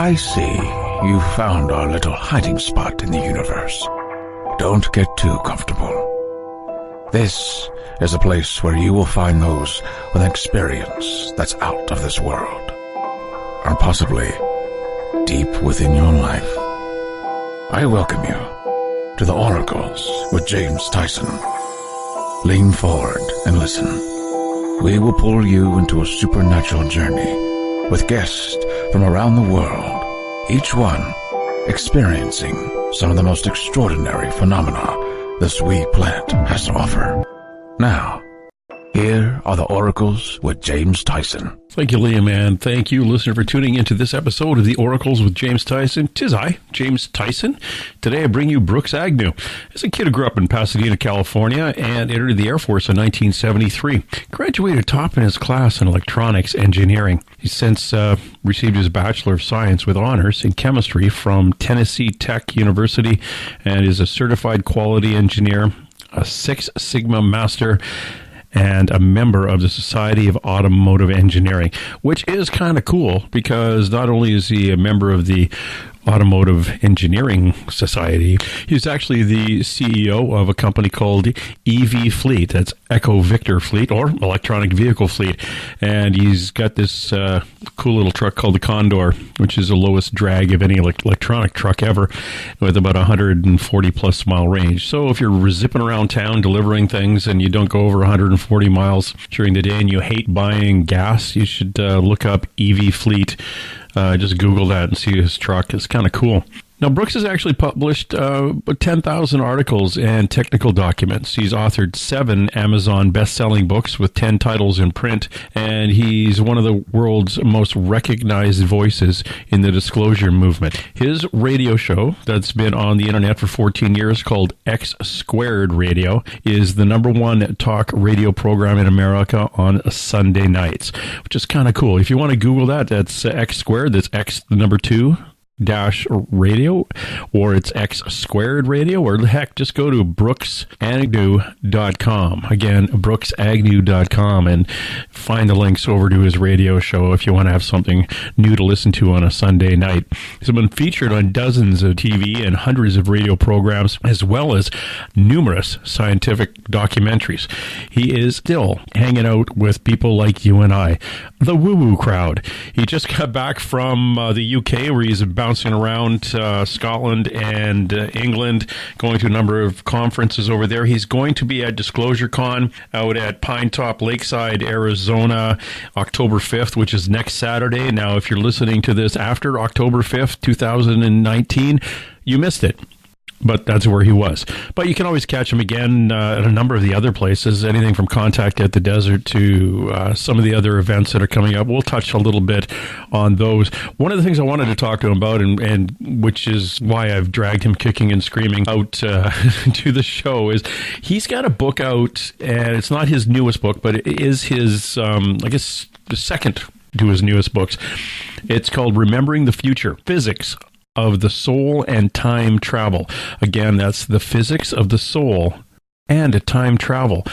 I see you found our little hiding spot in the universe. Don't get too comfortable. This is a place where you will find those with an experience that's out of this world, or possibly deep within your life. I welcome you to the Oracles with James Tyson. Lean forward and listen. We will pull you into a supernatural journey with guests from around the world, each one experiencing some of the most extraordinary phenomena this wee planet has to offer. Now, here are the Oracles with James Tyson. Thank you, Liam, and thank you, listener, for tuning into this episode of the Oracles with James Tyson. 'Tis I, James Tyson. Today I bring you Brooks Agnew. As a kid who grew up in Pasadena, California, and entered the Air Force in 1973, graduated top in his class in electronics engineering. He's since received his Bachelor of Science with honors in chemistry from Tennessee Tech University, and is a certified quality engineer, a Six Sigma Master, and a member of the Society of Automotive Engineering, which is kind of cool because not only is he a member of the Automotive Engineering Society, he's actually the CEO of a company called EV Fleet. That's Echo Victor Fleet, or Electronic Vehicle Fleet. And he's got this cool little truck called the Condor, which is the lowest drag of any electronic truck ever, with about 140 plus mile range. So if you're zipping around town delivering things and you don't go over 140 miles during the day and you hate buying gas, you should look up EV Fleet. Just Google that and see his truck. It's kind of cool. Now, Brooks has actually published 10,000 articles and technical documents. He's authored 7 Amazon best-selling books with 10 titles in print, and he's one of the world's most recognized voices in the disclosure movement. His radio show that's been on the internet for 14 years, called X Squared Radio, is the _1 talk radio program in America on Sunday nights, which is kind of cool. If you want to Google that, that's X Squared. That's X, the number 2, dash radio, or it's X Squared Radio, or heck, just go to brooksagnew.com. Again, brooksagnew.com, and find the links over to his radio show if you want to have something new to listen to on a Sunday night. He's been featured on dozens of TV and hundreds of radio programs, as well as numerous scientific documentaries. He is still hanging out with people like you and I, the woo-woo crowd. He just got back from the UK, where he's bouncing around Scotland and England, going to a number of conferences over there. He's going to be at Disclosure Con out at Pinetop Lakeside, Arizona, October 5th, which is next Saturday. Now, if you're listening to this after October 5th, 2019, you missed it. But that's where he was. But you can always catch him again at a number of the other places, anything from Contact at the Desert to some of the other events that are coming up. We'll touch a little bit on those. One of the things I wanted to talk to him about, and which is why I've dragged him kicking and screaming out to the show, is he's got a book out, and it's not his newest book, but it is his, I guess, the second to his newest books. It's called Remembering the Future, Physics of the Soul and Time Travel. Again, that's the physics of the soul and time travel.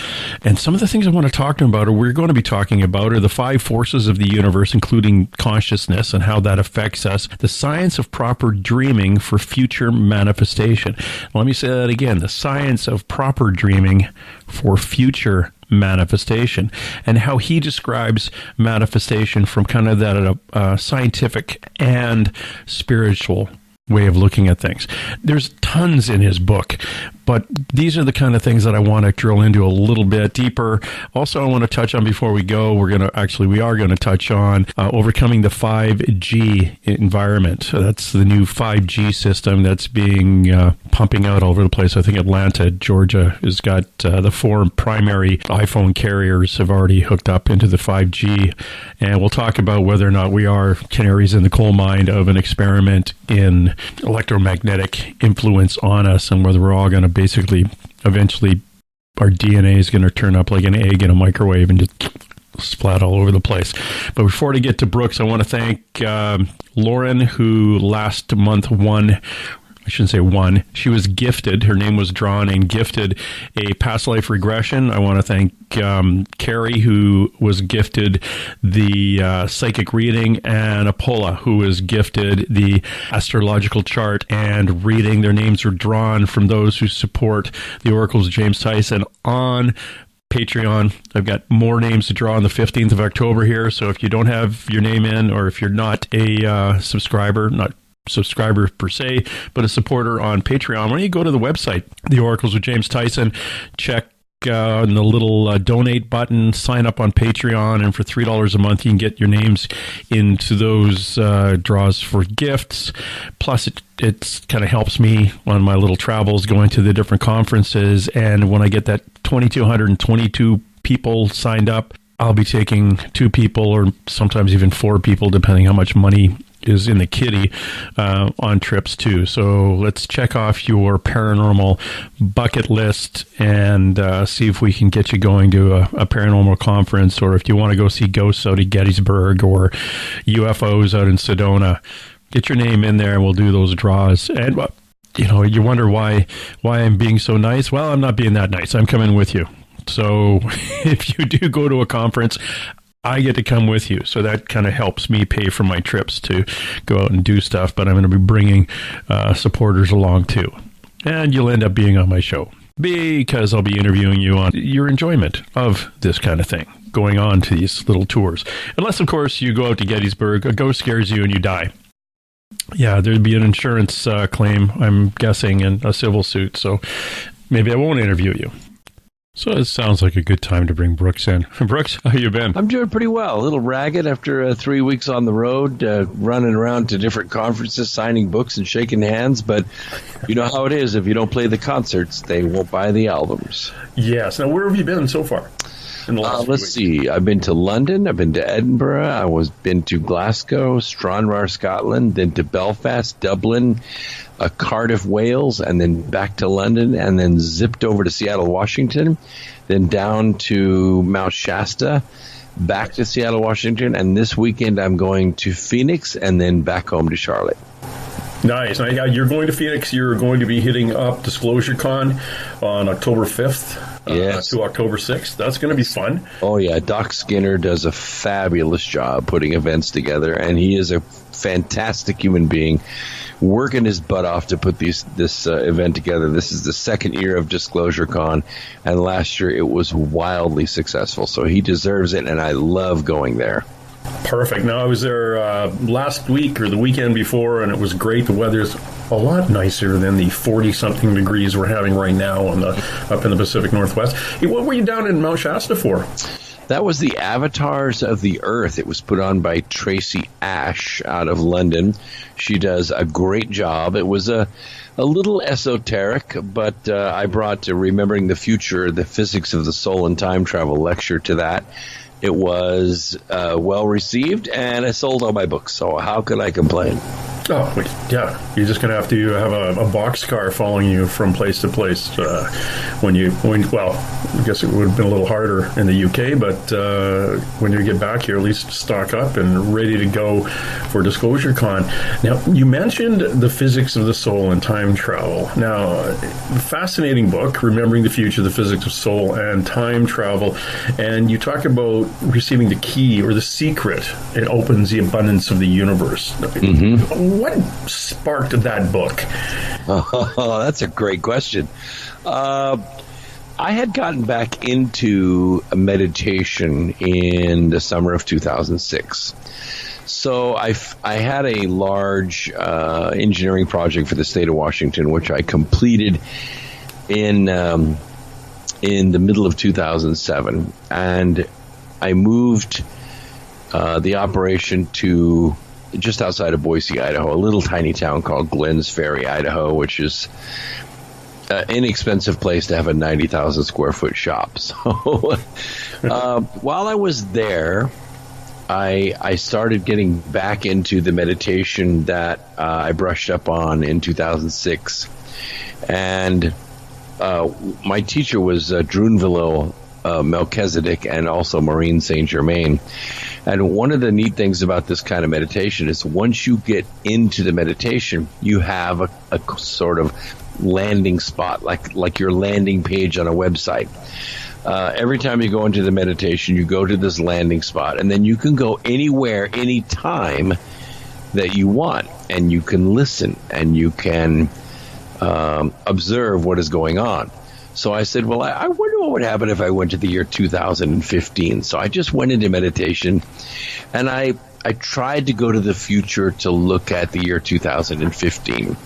And some of the things I want to talk to him about, or we're going to be talking about, are the 5 forces of the universe, including consciousness and how that affects us, the science of proper dreaming for future manifestation. Let me say that again, the science of proper dreaming for future manifestation, and how he describes manifestation from kind of that scientific and spiritual way of looking at things. There's tons in his book, but these are the kind of things that I want to drill into a little bit deeper. Also, I want to touch on, before we go, we are going to touch on overcoming the 5G environment. That's the new 5G system that's being pumping out all over the place. I think Atlanta, Georgia, has got the 4 primary iPhone carriers have already hooked up into the 5G. And we'll talk about whether or not we are canaries in the coal mine of an experiment in electromagnetic influence on us, and whether we're all going to basically, eventually, our DNA is going to turn up like an egg in a microwave and just splat all over the place. But before I get to Brooks, I want to thank Lauren, who last month won I shouldn't say won. She was gifted. Her name was drawn and gifted a past life regression. I want to thank Carrie, who was gifted the psychic reading, and Apolla, who was gifted the astrological chart and reading. Their names are drawn from those who support the Oracles of James Tyson on Patreon. I've got more names to draw on the 15th of October here. So if you don't have your name in, or if you're not a subscriber, not subscriber per se, but a supporter on Patreon, why don't you go to the website, The Oracles with James Tyson, check on the little donate button, sign up on Patreon, and for $3 a month, you can get your names into those draws for gifts. Plus, it kind of helps me on my little travels going to the different conferences. And when I get that 2,222 people signed up, I'll be taking 2 people or sometimes even 4 people, depending how much money is in the kitty, on trips too. So let's check off your paranormal bucket list and see if we can get you going to a paranormal conference, or if you want to go see ghosts out at Gettysburg or UFOs out in Sedona, get your name in there and we'll do those draws. And you wonder why I'm being so nice. Well, I'm not being that nice. I'm coming with you. So if you do go to a conference, I get to come with you. So that kind of helps me pay for my trips to go out and do stuff. But I'm going to be bringing supporters along too. And you'll end up being on my show because I'll be interviewing you on your enjoyment of this kind of thing, going on to these little tours. Unless, of course, you go out to Gettysburg, a ghost scares you and you die. Yeah, there'd be an insurance claim, I'm guessing, and a civil suit. So maybe I won't interview you. So it sounds like a good time to bring Brooks in. Brooks, how you been? I'm doing pretty well. A little ragged after 3 weeks on the road, running around to different conferences, signing books and shaking hands. But you know how it is. If you don't play the concerts, they won't buy the albums. Yes. Now, where have you been so far? Let's see. I've been to London. I've been to Edinburgh. Been to Glasgow, Stranraer, Scotland, then to Belfast, Dublin, Cardiff, Wales, and then back to London, and then zipped over to Seattle, Washington, then down to Mount Shasta, back to Seattle, Washington, and this weekend I'm going to Phoenix and then back home to Charlotte. Nice. Now, you're going to Phoenix. You're going to be hitting up Disclosure Con on October 5th to October 6th. That's going to be fun. Oh, yeah. Doc Skinner does a fabulous job putting events together, and he is a fantastic human being, working his butt off to put this event together. This is the second year of Disclosure Con, and last year it was wildly successful. So he deserves it, and I love going there. Perfect. Now, I was there last week or the weekend before, and it was great. The weather's a lot nicer than the 40-something degrees we're having right now up in the Pacific Northwest. Hey, what were you down in Mount Shasta for? That was the Avatars of the Earth. It was put on by Tracy Ash out of London. She does a great job. It was a little esoteric, but I brought Remembering the Future, the Physics of the Soul and Time Travel lecture to that. It was well received, and I sold all my books, so how could I complain? Oh, yeah. You're just going to have a boxcar following you from place to place well, I guess it would have been a little harder in the UK, but when you get back here, at least stock up and ready to go for Disclosure Con. Now, you mentioned the physics of the soul and time travel. Now, fascinating book, Remembering the Future, the Physics of Soul and Time Travel, and you talk about receiving the key or the secret. It opens the abundance of the universe. Mm-hmm. What sparked that book? Oh, that's a great question. I had gotten back into meditation in the summer of 2006. So I had a large engineering project for the state of Washington, which I completed in the middle of 2007. And I moved the operation to just outside of Boise, Idaho, a little tiny town called Glens Ferry, Idaho, which is an inexpensive place to have a 90,000 square foot shop. So while I was there, I started getting back into the meditation that I brushed up on in 2006. And my teacher was Drunvalo Melchizedek and also Maureen Saint Germain. And one of the neat things about this kind of meditation is once you get into the meditation, you have a sort of landing spot, like your landing page on a website. Every time you go into the meditation, you go to this landing spot, and then you can go anywhere, anytime that you want, and you can listen, and you can observe what is going on. So I said, well, I wonder what would happen if I went to the year 2015. So I just went into meditation, and I tried to go to the future to look at the year 2015.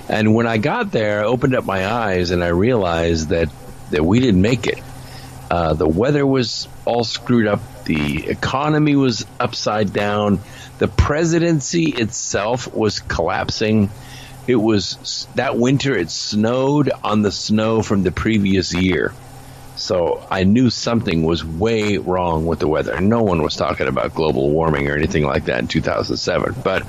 And when I got there, I opened up my eyes, and I realized that we didn't make it. The weather was all screwed up. The economy was upside down. The presidency itself was collapsing. It was that winter, it snowed on the snow from the previous year. So I knew something was way wrong with the weather. No one was talking about global warming or anything like that in 2007. But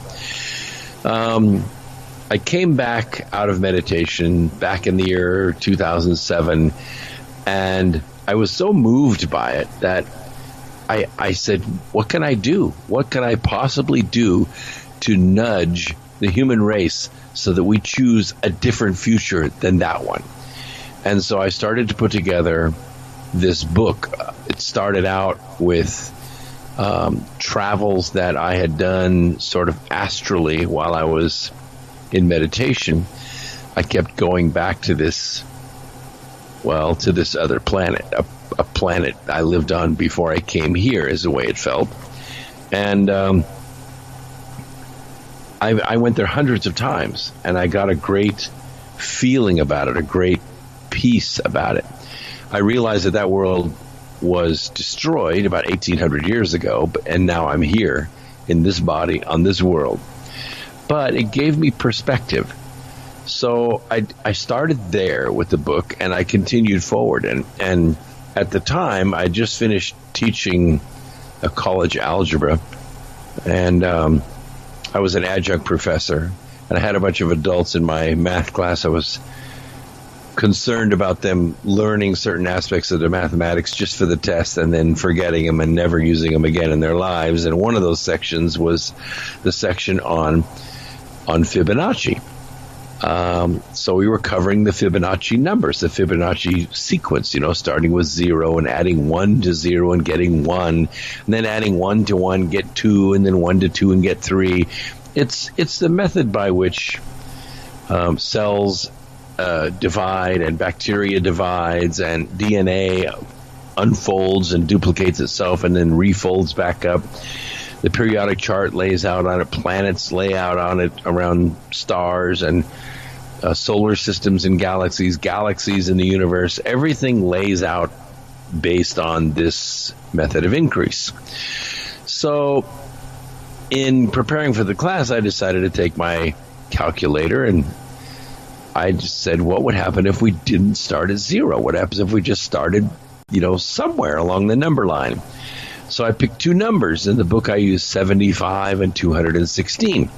I came back out of meditation back in the year 2007, and I was so moved by it that I said, what can I do? What can I possibly do to nudge the human race so that we choose a different future than that one? And so I started to put together this book. It started out with travels that I had done sort of astrally while I was in meditation. I kept going back to this other planet, a planet I lived on before I came here, is the way it felt. And I went there hundreds of times, and I got a great feeling about it, a great peace about it. I realized that world was destroyed about 1,800 years ago, and now I'm here in this body on this world. But it gave me perspective. So I started there with the book, and I continued forward. And at the time, I just finished teaching a college algebra, and I was an adjunct professor, and I had a bunch of adults in my math class. I was concerned about them learning certain aspects of the mathematics just for the test and then forgetting them and never using them again in their lives. And one of those sections was the section on Fibonacci. So we were covering the Fibonacci numbers, the Fibonacci sequence, starting with 0 and adding 1 to 0 and getting 1, and then adding 1 to 1, get 2, and then 1 to 2 and get 3. It's the method by which cells divide and bacteria divides and DNA unfolds and duplicates itself and then refolds back up. The periodic chart lays out on it, planets lay out on it around stars and solar systems and galaxies in the universe. Everything lays out based on this method of increase. So in preparing for the class, I decided to take my calculator, and I just said, what would happen if we didn't start at 0? What happens if we just started, somewhere along the number line? So I picked two numbers. In the book, I used 75 and 216.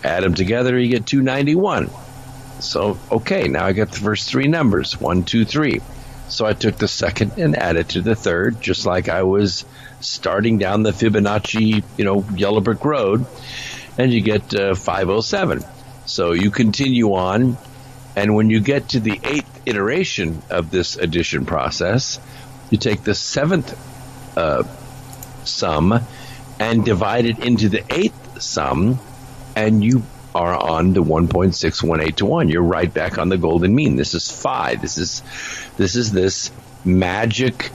Add them together, you get 291. So, okay, now I got the first three numbers, 1, 2, 3. So I took the second and added to the third, just like I was starting down the Fibonacci, yellow brick road, and you get 507. So you continue on, and when you get to the 8th iteration of this addition process, you take the 7th sum and divide it into the 8th sum, and you are on the 1.618 to 1. You're right back on the golden mean. This is phi. This is this magic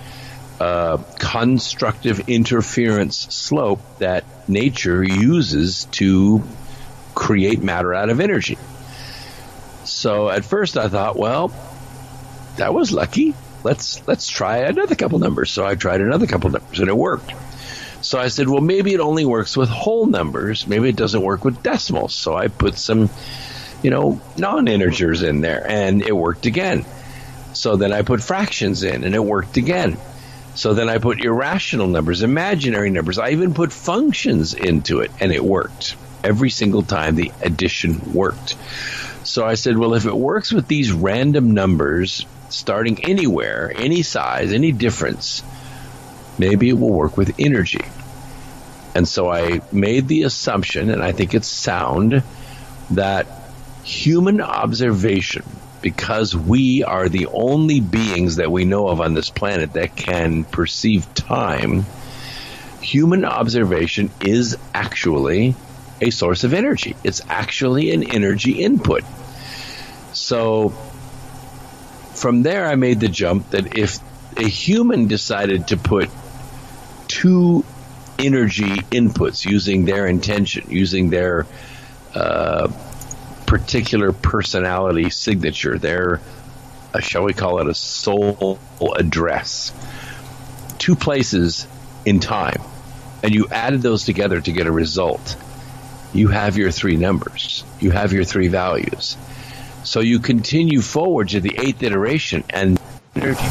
constructive interference slope that nature uses to create matter out of energy. So at first I thought, well, that was lucky. Let's try another couple numbers. So I tried another couple numbers, and it worked. So I said, well, maybe it only works with whole numbers. Maybe it doesn't work with decimals. So I put some, non-integers in there, and it worked again. So then I put fractions in, and it worked again. So then I put irrational numbers, imaginary numbers. I even put functions into it, and it worked. Every single time the addition worked. So I said, well, if it works with these random numbers, starting anywhere, any size, any difference, maybe it will work with energy. And so I made the assumption, and I think it's sound, that human observation, because we are the only beings that we know of on this planet that can perceive time, human observation is actually a source of energy. It's actually an energy input. So from there, I made the jump that if a human decided to put two energy inputs using their intention, using their particular personality signature, their, shall we call it a soul address, two places in time, and you added those together to get a result, you have your three numbers, you have your three values. So you continue forward to the 8th iteration, and energy,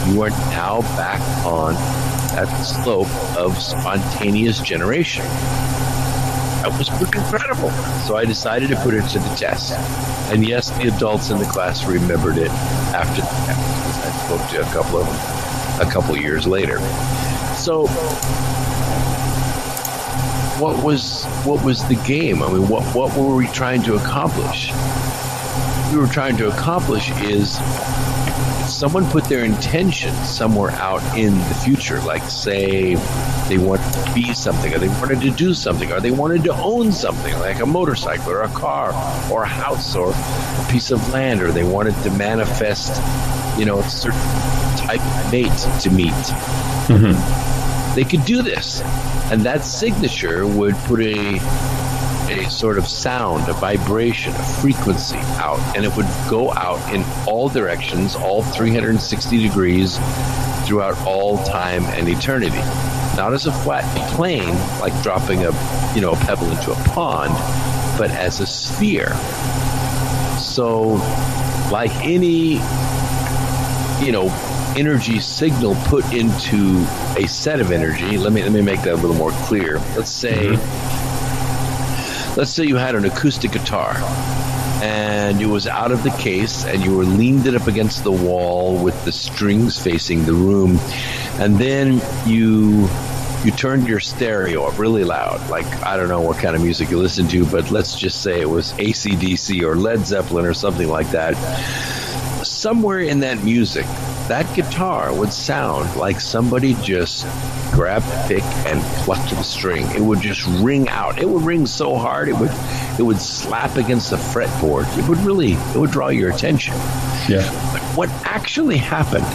you are now back on that slope of spontaneous generation. That was pretty incredible. So I decided to put it to the test. And yes, the adults in the class remembered it after the test, because I spoke to a couple of them a couple years later. So what was the game? I mean, what were we trying to accomplish? What we were trying to accomplish is someone put their intention somewhere out in the future, like say they wanted to be something, or they wanted to do something, or they wanted to own something like a motorcycle or a car or a house or a piece of land, or they wanted to manifest, a certain type of mate to meet. Mm-hmm. They could do this, and that signature would put a sort of sound, a vibration, a frequency out, and it would go out in all directions, all 360 degrees throughout all time and eternity. Not as a flat plane, like dropping a pebble into a pond, but as a sphere. So, like any, energy signal put into a set of energy, let me make that a little more clear. Let's say you had an acoustic guitar, and it was out of the case, and you were leaned it up against the wall with the strings facing the room, and then you turned your stereo up really loud, like I don't know what kind of music you listen to, but let's just say it was AC/DC or Led Zeppelin or something like that. Somewhere in that music, that guitar would sound like somebody just grabbed a pick and plucked the string. It would just ring out. It would ring so hard it would slap against the fretboard. It would draw your attention. Yeah. But what actually happened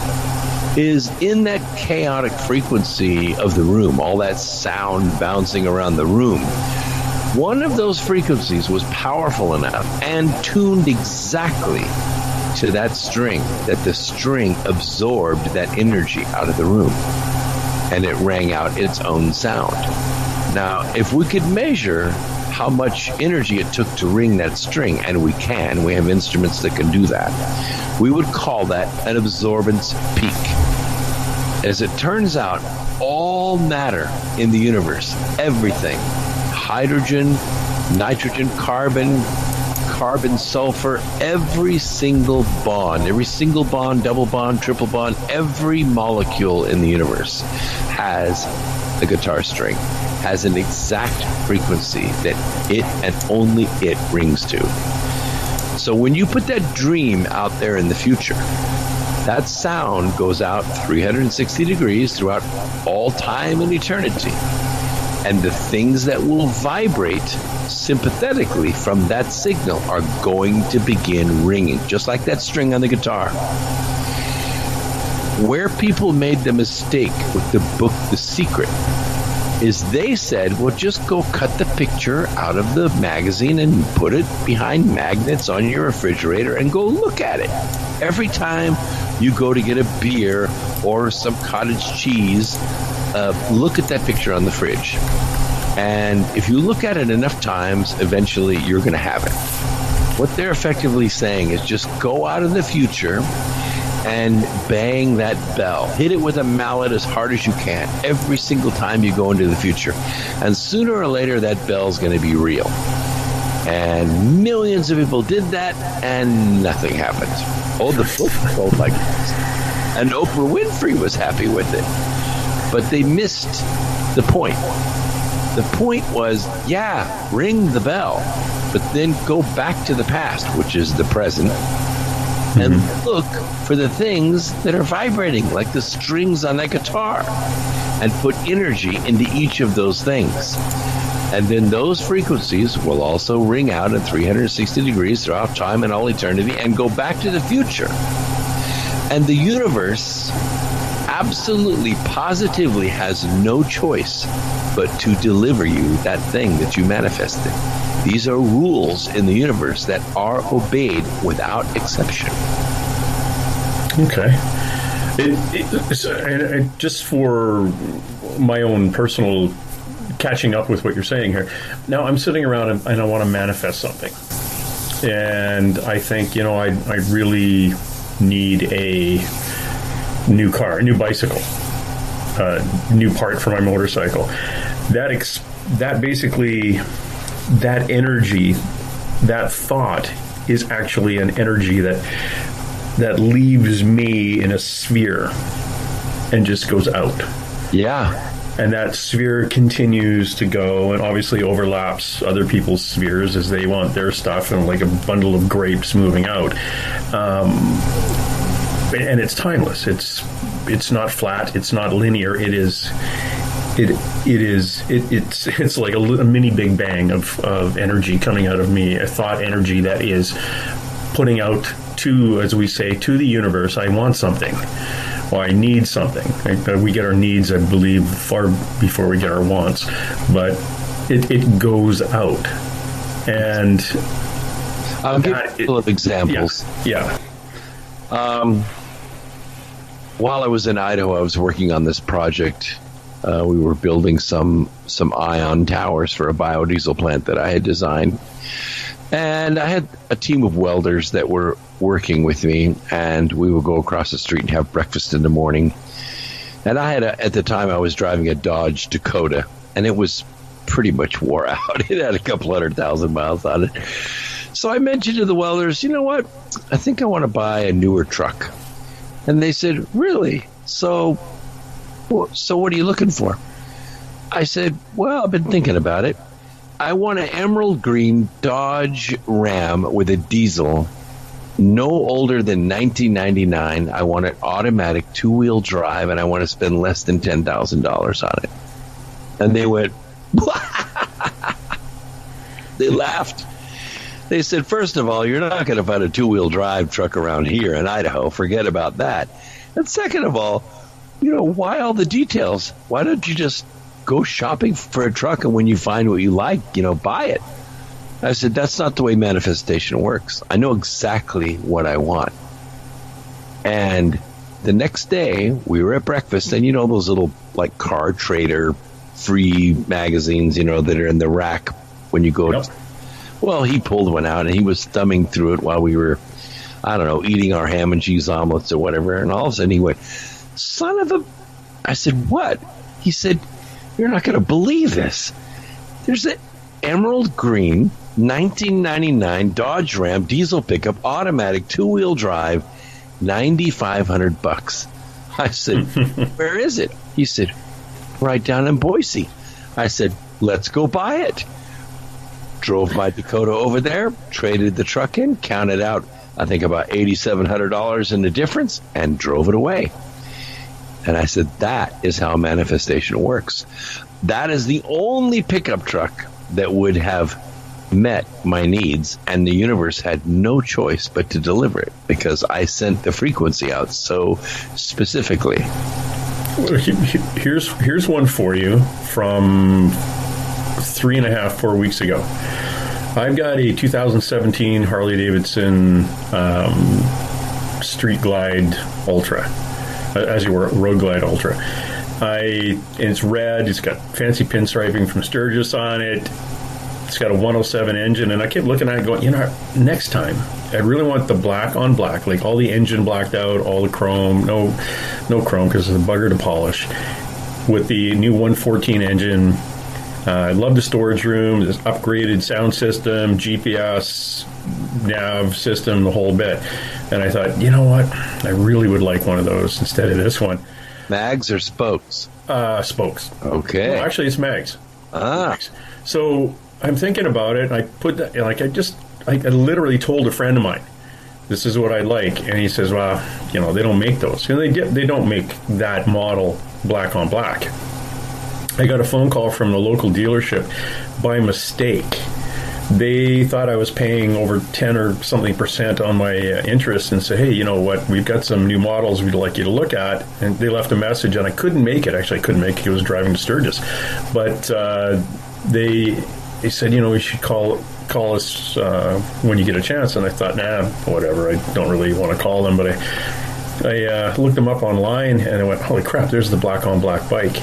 is, in that chaotic frequency of the room, all that sound bouncing around the room, one of those frequencies was powerful enough and tuned exactly to that string, that the string absorbed that energy out of the room, and it rang out its own sound. Now, if we could measure how much energy it took to ring that string, and we have instruments that can do that, we would call that an absorbance peak. As it turns out, all matter in the universe, everything, hydrogen, nitrogen, carbon, sulfur, every single bond, double bond, triple bond, every molecule in the universe has a guitar string, has an exact frequency that it and only it rings to. So when you put that dream out there in the future, that sound goes out 360 degrees throughout all time and eternity. And the things that will vibrate sympathetically from that signal are going to begin ringing, just like that string on the guitar. Where people made the mistake with the book The Secret is they said, well, just go cut the picture out of the magazine and put it behind magnets on your refrigerator and go look at it. Every time you go to get a beer or some cottage cheese, look at that picture on the fridge. And if you look at it enough times, eventually you're going to have it. What they're effectively saying is just go out in the future and bang that bell. Hit it with a mallet as hard as you can every single time you go into the future. And sooner or later, that bell's going to be real. And millions of people did that, and nothing happened. Oh, the book sold like this. And Oprah Winfrey was happy with it. But they missed the point. The point was, yeah, ring the bell, but then go back to the past, which is the present, and look for the things that are vibrating, like the strings on that guitar, and put energy into each of those things. And then those frequencies will also ring out at 360 degrees throughout time and all eternity and go back to the future. And the universe absolutely, positively has no choice but to deliver you that thing that you manifested. These are rules in the universe that are obeyed without exception. Okay. Just for my own personal catching up with what you're saying here, now I'm sitting around and I want to manifest something. And I think, I really need a new car, a new bicycle, new part for my motorcycle. That basically, that energy, that thought is actually an energy that leaves me in a sphere and just goes out. Yeah. And that sphere continues to go and obviously overlaps other people's spheres as they want their stuff, and like a bundle of grapes moving out. And it's timeless. It's not flat. It's not linear. It's like a mini Big Bang of energy coming out of me, a thought energy that is putting out to, as we say, to the universe. I want something. Or I need something. We get our needs, I believe, far before we get our wants. But it goes out. And I'll give you a couple of examples. Yeah. While I was in Idaho, I was working on this project. We were building some ion towers for a biodiesel plant that I had designed. And I had a team of welders that were working with me, and we would go across the street and have breakfast in the morning. And I had at the time I was driving a Dodge Dakota, and it was pretty much wore out. It had a couple 100,000 miles on it. So I mentioned to the welders, you know what? I think I want to buy a newer truck. And they said, really? So what are you looking for? I said, well, I've been thinking about it. I want an emerald green Dodge Ram with a diesel, no older than 1999. I want it automatic, two-wheel drive, and I want to spend less than $10,000 on it. And they went, they laughed. They said, first of all, you're not going to find a two-wheel drive truck around here in Idaho. Forget about that. And second of all, why all the details? Why don't you just go shopping for a truck, and when you find what you like, buy it? I said, that's not the way manifestation works. I know exactly what I want. And the next day, we were at breakfast, and those little, like, Car Trader free magazines, that are in the rack when you go. Yep. Well, he pulled one out, and he was thumbing through it while we were, I don't know, eating our ham and cheese omelets or whatever. And all of a sudden, he went, son of a... I said, what? He said, you're not going to believe this. There's an emerald green 1999 Dodge Ram diesel pickup, automatic, two-wheel drive, $9,500. I said, where is it? He said, right down in Boise. I said, let's go buy it. Drove my Dakota over there, traded the truck in, counted out, I think, about $8,700 in the difference, and drove it away. And I said, that is how manifestation works. That is the only pickup truck that would have met my needs, and the universe had no choice but to deliver it because I sent the frequency out so specifically. Here's one for you from 4 weeks ago. I've got a 2017 Harley-Davidson Street Glide Ultra. As you were, Road Glide Ultra. It's red. It's got fancy pinstriping from Sturgis on it. It's got a 107 engine, and I kept looking at it going, next time, I really want the black on black, like all the engine blacked out, all the chrome, no chrome because it's a bugger to polish, with the new 114 engine, I love the storage room, this upgraded sound system, GPS, nav system, the whole bit. And I thought, you know what? I really would like one of those instead of this one. Mags or spokes? Spokes. Okay. No, actually, it's mags. Mags. So I'm thinking about it. And I put that, I literally told a friend of mine, this is what I like. And he says, well, they don't make those. And they don't make that model black on black. I got a phone call from the local dealership by mistake. They thought I was paying over 10 or something percent on my interest and said, hey, you know what, we've got some new models we'd like you to look at. And they left a message, and I couldn't make it. Actually, I couldn't make it. I was driving to Sturgis. But they said, you should call us when you get a chance. And I thought, whatever. I don't really want to call them. But I looked them up online, and I went, holy crap, there's the black on black bike.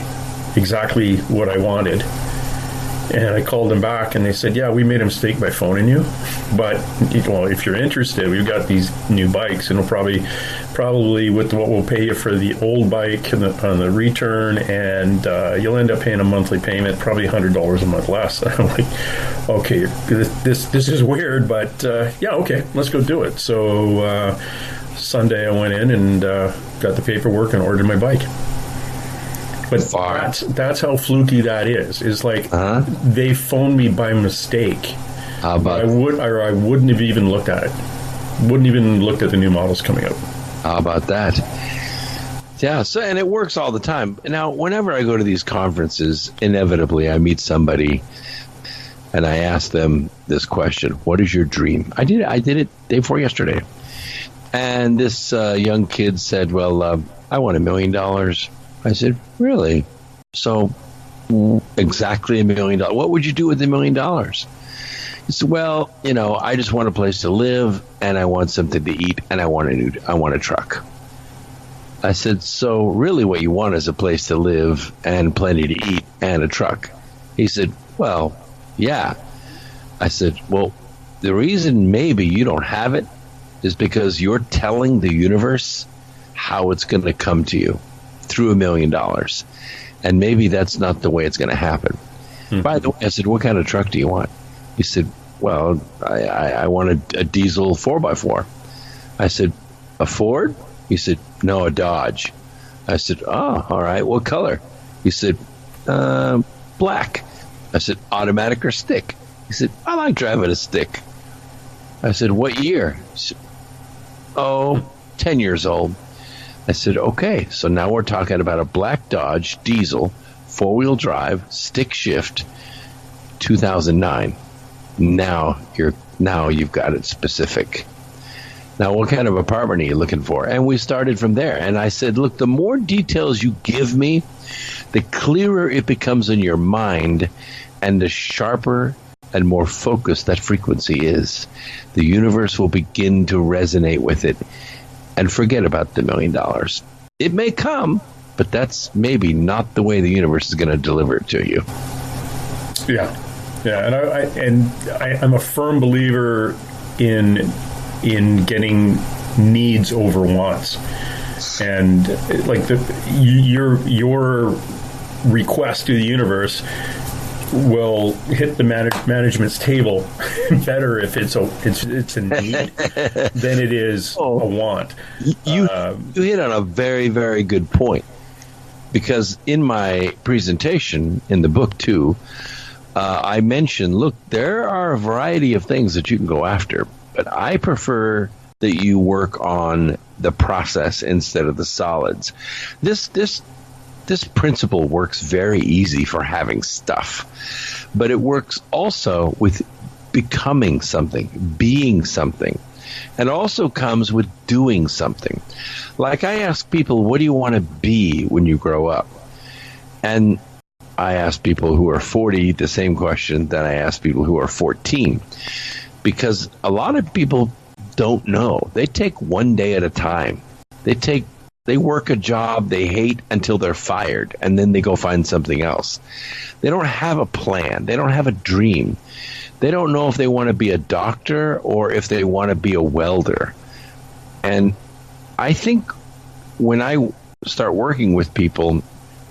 Exactly what I wanted. And I called them back, and they said, yeah, we made a mistake by phoning you. But, if you're interested, we've got these new bikes, and we'll probably with what we'll pay you for the old bike and on the return, and you'll end up paying a monthly payment, probably $100 a month less. I'm like, okay, this is weird, but okay, let's go do it. So Sunday I went in and got the paperwork and ordered my bike. But that's how fluky that is. It's like they phoned me by mistake. How about I wouldn't have even looked at it. Wouldn't even looked at the new models coming out. How about that? Yeah. So, and it works all the time. Now, whenever I go to these conferences, inevitably I meet somebody, and I ask them this question: what is your dream? I did it day before yesterday, and this young kid said, "Well, I want $1 million." I said, really? So exactly $1 million. What would you do with $1 million? He said, well, I just want a place to live, and I want something to eat, and I want a truck. I said, so really what you want is a place to live and plenty to eat and a truck. He said, well, yeah. I said, well, the reason maybe you don't have it is because you're telling the universe how it's going to come to you. Through $1 million, and maybe that's not the way it's going to happen. Mm-hmm. By the way, I said, what kind of truck do you want? He said, well, I want a diesel 4x4. I said, a Ford? He said, no, a Dodge. I said, oh, all right, what color? He said, black. I said, automatic or stick? He said, I like driving a stick. I said, what year? He said, 10 years old. I said, okay, so now we're talking about a black Dodge diesel, 4-wheel drive, stick shift, 2009. Now you've got it specific. Now, what kind of apartment are you looking for? And we started from there. And I said, look, the more details you give me, the clearer it becomes in your mind, and the sharper and more focused that frequency is. The universe will begin to resonate with it. And forget about the $1 million. It may come, but that's maybe not the way the universe is going to deliver it to you. Yeah, and I'm a firm believer in getting needs over wants, and like your request to the universe will hit the management's table better if it's a need than it is a want. You hit on a very, very good point, because in my presentation in the book too, I mentioned, look, there are a variety of things that you can go after, but I prefer that you work on the process instead of the solids. This principle works very easy for having stuff, but it works also with becoming something, being something, and also comes with doing something. Like I ask people, what do you want to be when you grow up? And I ask people who are 40 the same question that I ask people who are 14, because a lot of people don't know. They take one day at a time. They work a job they hate until they're fired, and then they go find something else. They don't have a plan. They don't have a dream. They don't know if they want to be a doctor or if they want to be a welder. And I think when I start working with people,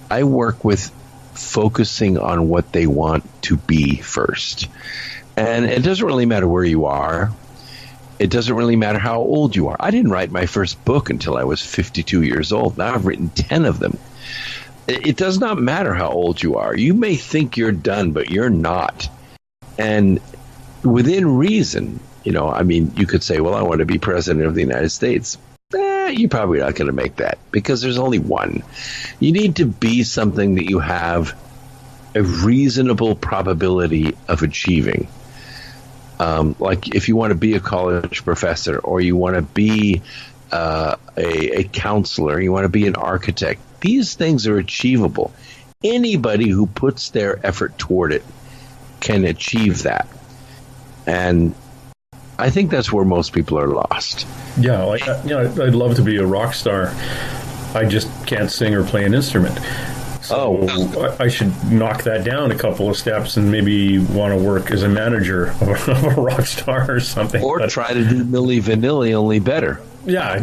I work with focusing on what they want to be first. And it doesn't really matter where you are. It doesn't really matter how old you are. I didn't write my first book until I was 52 years old. Now I've written 10 of them. It does not matter how old you are. You may think you're done, but you're not. And within reason, you could say, well, I want to be president of the United States. You're probably not going to make that because there's only one. You need to be something that you have a reasonable probability of achieving. Like if you want to be a college professor, or you want to be a counselor, you want to be an architect, these things are achievable. Anybody who puts their effort toward it can achieve that. And I think that's where most people are lost. Yeah, I'd love to be a rock star. I just can't sing or play an instrument. So I should knock that down a couple of steps and maybe want to work as a manager of a rock star or something. Or try to do Milli Vanilli, only better. Yeah,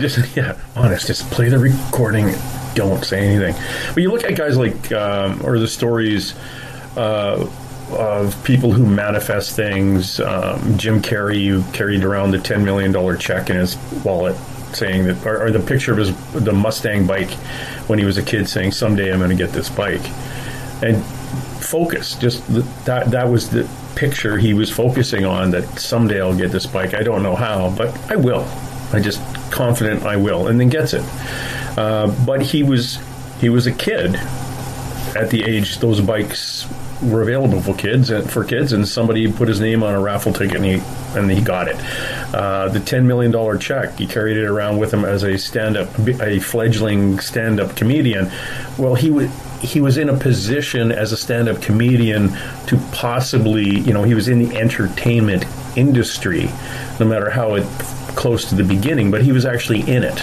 honest, just play the recording, don't say anything. But you look at guys like, or the stories of people who manifest things. Jim Carrey, who carried around the $10 million check in his wallet, saying that, or the picture of the Mustang bike when he was a kid, saying, "Someday I'm going to get this bike." And focus, just that was the picture he was focusing on, that someday I'll get this bike. I don't know how, but I will. I just confident I will, and then gets it. But he was a kid at the age those bikes were available for kids, and somebody put his name on a raffle ticket, and he got it. The $10 million check, he carried it around with him as a fledgling stand-up comedian. Well, he was in a position as a stand-up comedian to possibly, he was in the entertainment industry, no matter how close to the beginning, but he was actually in it.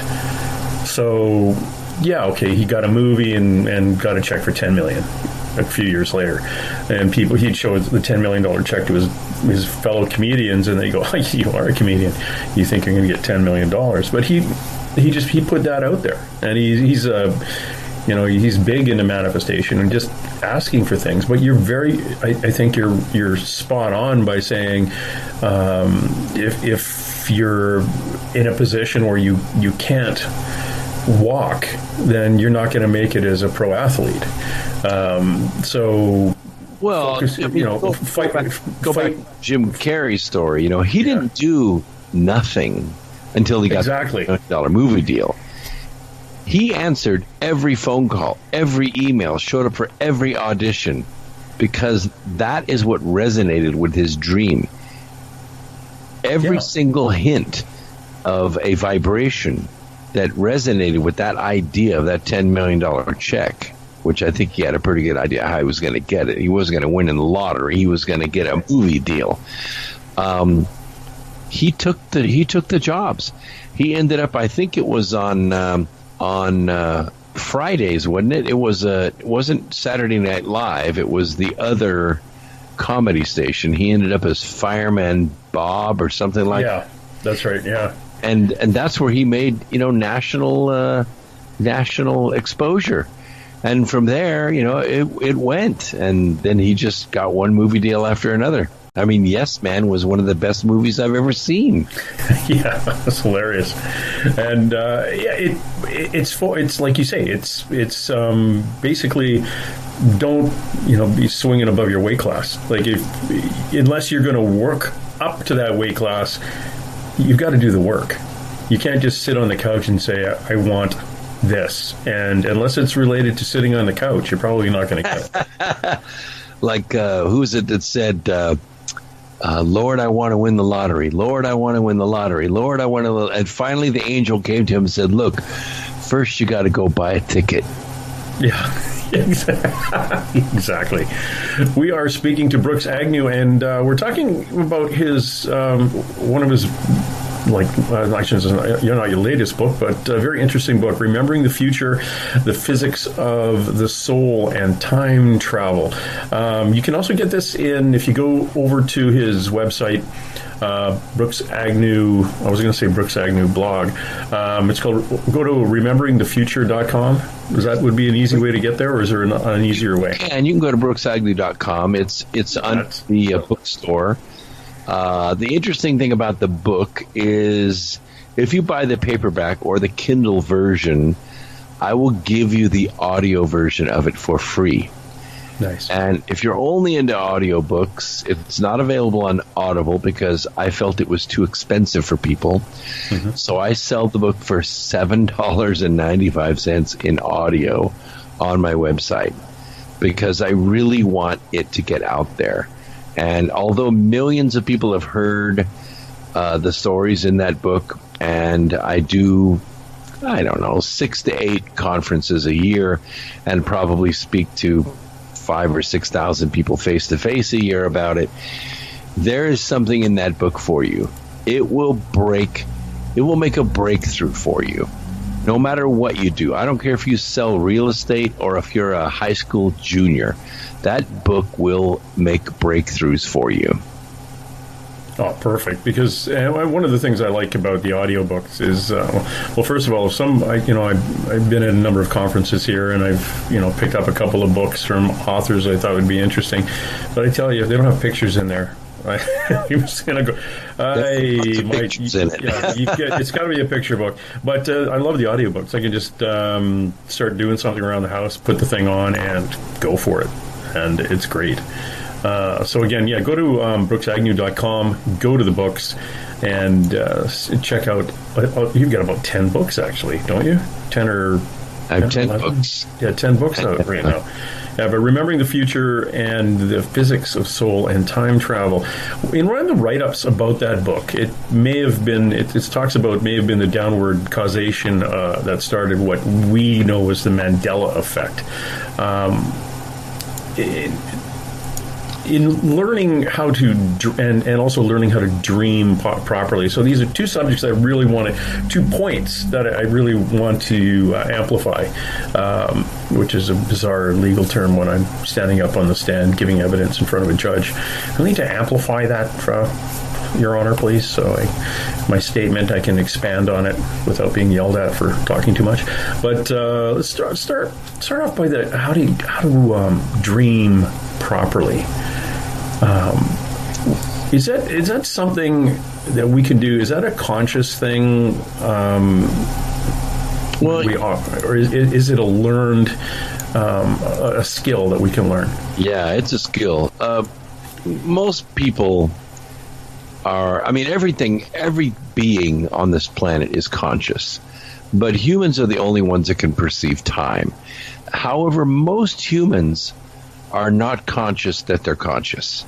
So, yeah, okay, he got a movie and got a check for $10 million. A few years later, and he'd show the $10 million check to his fellow comedians, and they go, oh, "You are a comedian. You think you're going to get $10 million?" But he put that out there, and he's big into manifestation and just asking for things. But you're I think you're spot on by saying, if you're in a position where you can't walk, then you're not going to make it as a pro athlete. Focus, go back to Jim Carrey's story. He didn't do nothing until he got the $1 million movie deal. He answered every phone call, every email, showed up for every audition, because that is what resonated with his dream. Every single hint of a vibration that resonated with that idea of that $10 million check, which I think he had a pretty good idea how he was going to get it. He wasn't going to win in the lottery. He was going to get a movie deal. He took the jobs. He ended up, I think it was on Fridays, wasn't it? It wasn't Saturday Night Live. It was the other comedy station. He ended up as Fireman Bob or something like that. Yeah, that's right. Yeah. And that's where he made, national exposure. And from there, it went. And then he just got one movie deal after another. I mean, Yes Man was one of the best movies I've ever seen. Yeah, that's hilarious. And it's like you say, it's basically, don't be swinging above your weight class. Like unless you're going to work up to that weight class, you've got to do the work. You can't just sit on the couch and say, "I want this," and unless it's related to sitting on the couch, you're probably not going to get it. Like, who is it that said, "Lord, I want to win the lottery. Lord, I want to win the lottery. Lord, I want to," and finally the angel came to him and said, "Look, first you got to go buy a ticket." Yeah. Exactly. We are speaking to Brooks Agnew, and we're talking about his one of his not your latest book, but a very interesting book, Remembering the Future, The Physics of the Soul and Time Travel. You can also get this if you go over to his website, Brooks Agnew, I was going to say Brooks Agnew blog. It's called, go to rememberingthefuture.com. That would be an easy way to get there, or is there an easier way? And you can go to brooksagnew.com. It's on the bookstore. The interesting thing about the book is if you buy the paperback or the Kindle version, I will give you the audio version of it for free. Nice. And if you're only into audiobooks, it's not available on Audible because I felt it was too expensive for people. Mm-hmm. So I sell the book for $7.95 in audio on my website because I really want it to get out there. And although millions of people have heard the stories in that book, and I do, 6 to 8 conferences a year and probably speak to 5,000 or 6,000 people face to face a year about it, there is something in that book for you. It will make a breakthrough for you. No matter what you do. I don't care if you sell real estate or if you're a high school junior. That book will make breakthroughs for you. Oh, perfect. Because one of the things I like about the audiobooks is, first of all, I've been at a number of conferences here, and I've, picked up a couple of books from authors I thought would be interesting. But I tell you, they don't have pictures in there. You're just going to go, it's got to be a picture book. But I love the audiobooks. I can just start doing something around the house, put the thing on, and go for it. And it's great. So again, go to brooksagnew.com, go to the books, and check out. You've got about 10 books, actually, don't you? 10 or... I have 10 books. Yeah, 10 books out right now. Yeah, but Remembering the Future and the Physics of Soul and Time Travel. In one of the write-ups about that book, it may have been, it talks about may have been the downward causation that started what we know as the Mandela effect. In learning how to, and also learning how to dream properly. So these are two subjects I really wanted, 2 points that I really want to amplify, which is a bizarre legal term when I'm standing up on the stand giving evidence in front of a judge. I need to amplify that, Your Honor, please. So my statement, I can expand on it without being yelled at for talking too much. But let's start off by how to dream properly. Is that something that we can do? Is that a conscious thing? Or is it a learned a skill that we can learn? Yeah, it's a skill. Most people every being on this planet is conscious, but humans are the only ones that can perceive time. However, most humans are not conscious that they're conscious.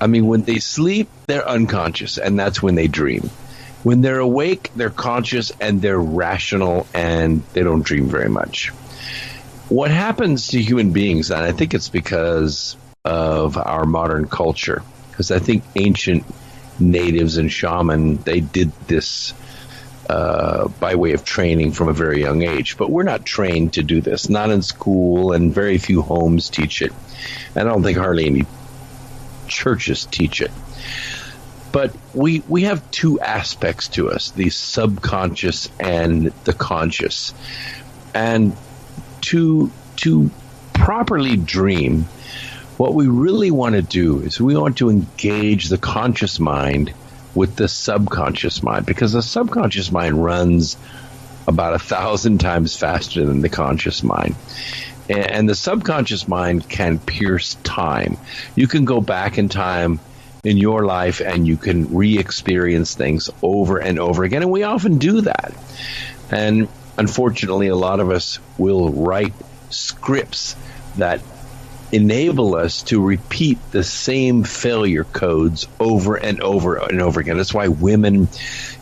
When they sleep, they're unconscious, and that's when they dream. When they're awake, they're conscious and they're rational, and they don't dream very much. What happens to human beings, and I think it's because of our modern culture, because I think ancient natives and shaman, they did this by way of training from a very young age. But we're not trained to do this, not in school, and very few homes teach it. And I don't think hardly any churches teach it. But we have 2 aspects to us, the subconscious and the conscious. And to properly dream, what we really want to do is we want to engage the conscious mind with the subconscious mind, because the subconscious mind runs about 1,000 times faster than the conscious mind. And the subconscious mind can pierce time. You can go back in time in your life and you can re-experience things over and over again. And we often do that. And unfortunately, a lot of us will write scripts that enable us to repeat the same failure codes over and over and over again. That's why women,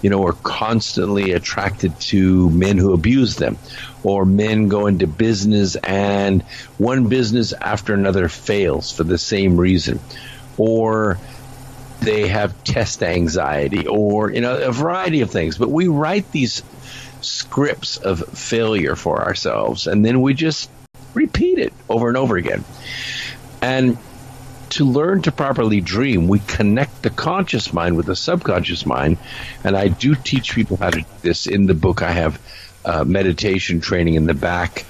are constantly attracted to men who abuse them, or men go into business and one business after another fails for the same reason, or they have test anxiety, or a variety of things. But we write these scripts of failure for ourselves, and then we just repeat it over and over again. And to learn to properly dream, we connect the conscious mind with the subconscious mind. And I do teach people how to do this in the book. I have meditation training in the back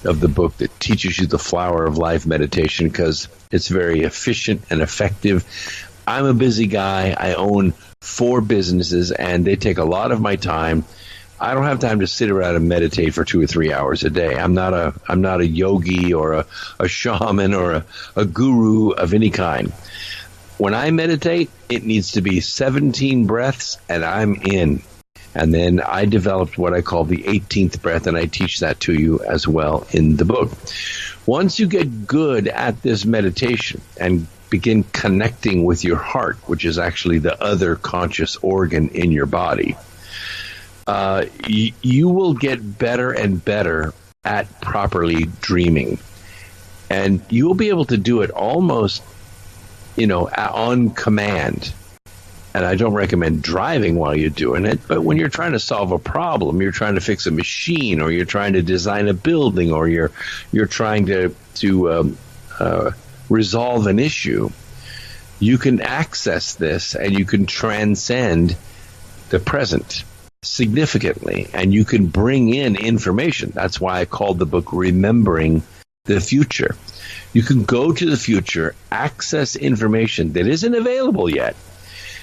of the book that teaches you the flower of life meditation, because it's very efficient and effective. I'm a busy guy. I own 4 businesses, and they take a lot of my time. I don't have time to sit around and meditate for 2 or 3 hours a day. I'm not a yogi or a shaman or a guru of any kind. When I meditate, it needs to be 17 breaths, and I'm in. And then I developed what I call the 18th breath, and I teach that to you as well in the book. Once you get good at this meditation and begin connecting with your heart, which is actually the other conscious organ in your body, you will get better and better at properly dreaming. And you will be able to do it almost, on command. And I don't recommend driving while you're doing it, but when you're trying to solve a problem, you're trying to fix a machine, or you're trying to design a building, or you're trying to resolve an issue, you can access this and you can transcend the present significantly, and you can bring in information. That's why I called the book Remembering the Future. You can go to the future, access information that isn't available yet.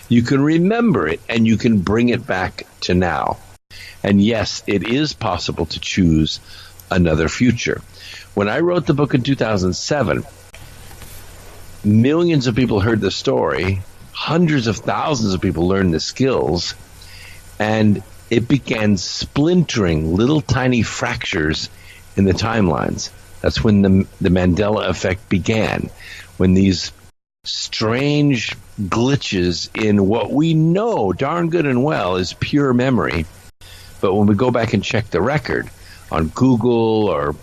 You can remember it, and you can bring it back to now. And yes, it is possible to choose another future. When I wrote the book in 2007, millions of people heard the story, hundreds of thousands of people learned the skills, and it began splintering little tiny fractures in the timelines. That's when the Mandela effect began, when these strange glitches in what we know darn good and well is pure memory. But when we go back and check the record on Google or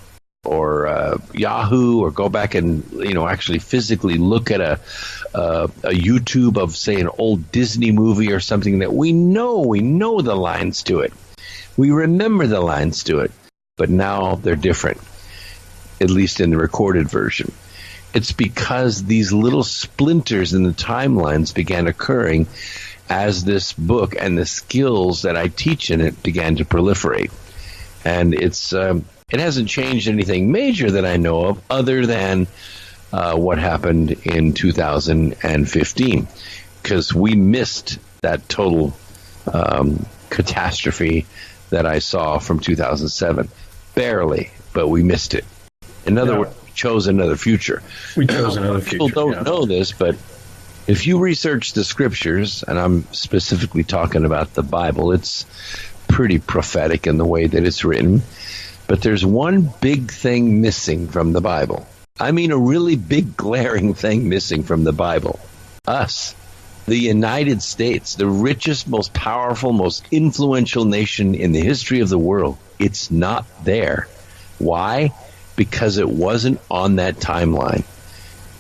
Yahoo, or go back and actually physically look at a YouTube of, say, an old Disney movie or something that we know the lines to it. We remember the lines to it, but now they're different, at least in the recorded version. It's because these little splinters in the timelines began occurring as this book and the skills that I teach in it began to proliferate. And it hasn't changed anything major that I know of, other than what happened in 2015, because we missed that total catastrophe that I saw from 2007. Barely, but we missed it. In other words, we chose another future. We chose another future. People don't know this, but if you research the scriptures, and I'm specifically talking about the Bible, it's pretty prophetic in the way that it's written. But there's one big thing missing from the Bible. I mean, a really big, glaring thing missing from the Bible. Us, the United States, the richest, most powerful, most influential nation in the history of the world. It's not there. Why? Because it wasn't on that timeline.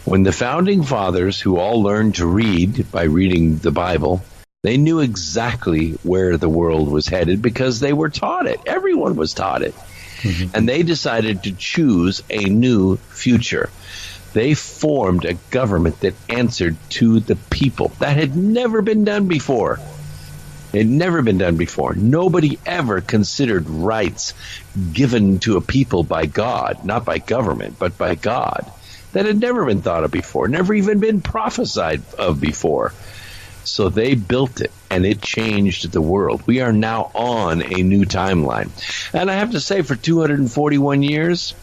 When the founding fathers, who all learned to read by reading the Bible, they knew exactly where the world was headed because they were taught it. Everyone was taught it. Mm-hmm. And they decided to choose a new future. They formed a government that answered to the people. That had never been done before. It had never been done before. Nobody ever considered rights given to a people by God, not by government, but by God. That had never been thought of before, never even been prophesied of before. So they built it, and it changed the world. We are now on a new timeline. And I have to say, for 241 years,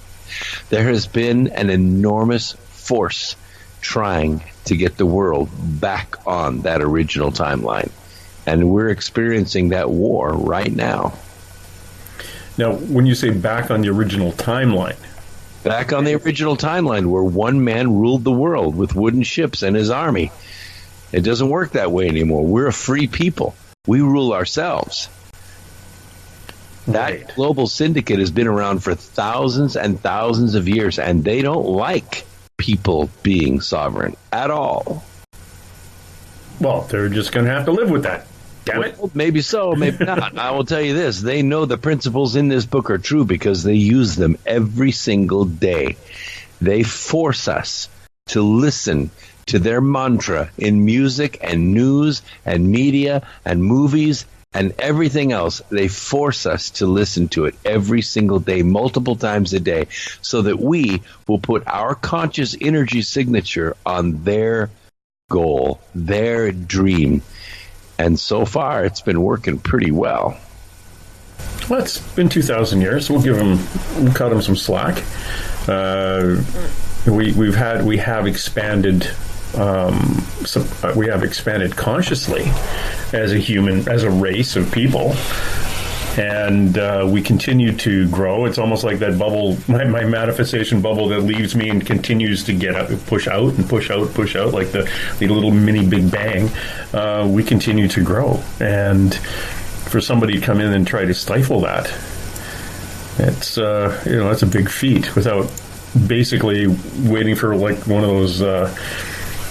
there has been an enormous force trying to get the world back on that original timeline. And we're experiencing that war right now. Now, when you say back on the original timeline... Back on the original timeline, where one man ruled the world with wooden ships and his army. It doesn't work that way anymore. We're a free people. We rule ourselves. Right. That global syndicate has been around for thousands and thousands of years, and they don't like people being sovereign at all. Well, they're just going to have to live with that. Damn it. Well, maybe so, maybe not. I will tell you this. They know the principles in this book are true because they use them every single day. They force us to listen to their mantra in music and news and media and movies and everything else. They force us to listen to it every single day, multiple times a day, so that we will put our conscious energy signature on their goal, their dream. And so far, it's been working pretty well. Well, it's been 2,000 years. We'll cut them some slack. We have expanded. We have expanded consciously as a race of people, and we continue to grow. It's almost like that bubble, my manifestation bubble that leaves me and continues to get up, push out, like the little mini Big Bang. We continue to grow, and for somebody to come in and try to stifle that, it's that's a big feat without basically waiting for like one of those.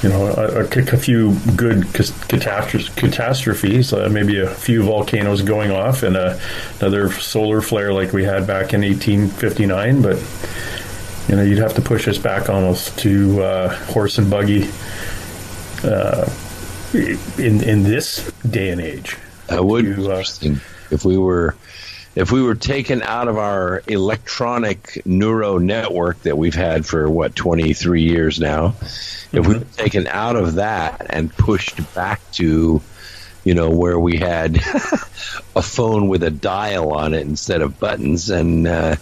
A few good catastrophes, maybe a few volcanoes going off and another solar flare like we had back in 1859. But, you'd have to push us back almost to horse and buggy in this day and age. That would be interesting if we were taken out of our electronic neuro network that we've had for 23 years now. If we were taken out of that and pushed back to, where we had a phone with a dial on it instead of buttons and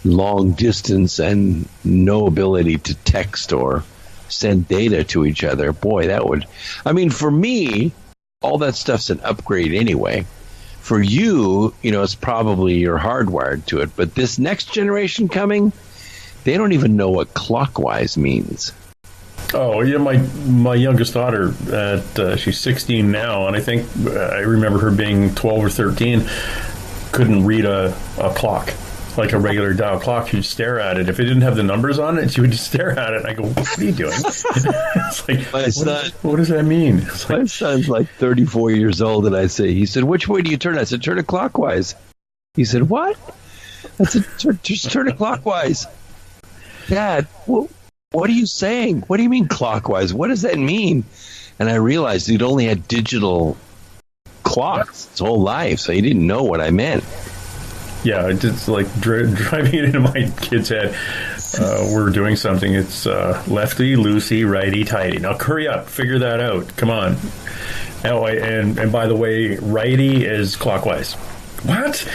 long distance and no ability to text or send data to each other, boy, that would... I mean, for me, all that stuff's an upgrade anyway. For you, it's probably you're hardwired to it. But this next generation coming, they don't even know what clockwise means. Oh, yeah, my youngest daughter, she's 16 now, and I think I remember her being 12 or 13, couldn't read a clock, like a regular dial clock. She'd stare at it. If it didn't have the numbers on it, she would just stare at it, and I go, what are you doing? It's like, what does that mean? My son's like 34 years old, and he said, which way do you turn? I said, turn it clockwise. He said, what? I said, just turn it clockwise. Dad, what are you saying? What do you mean clockwise? What does that mean? And I realized he'd only had digital clocks his whole life, so he didn't know what I meant. Yeah, it's like driving it into my kid's head. We're doing something. It's lefty, loosey, righty, tighty. Now hurry up, figure that out. Come on. Oh, and by the way, righty is clockwise. What?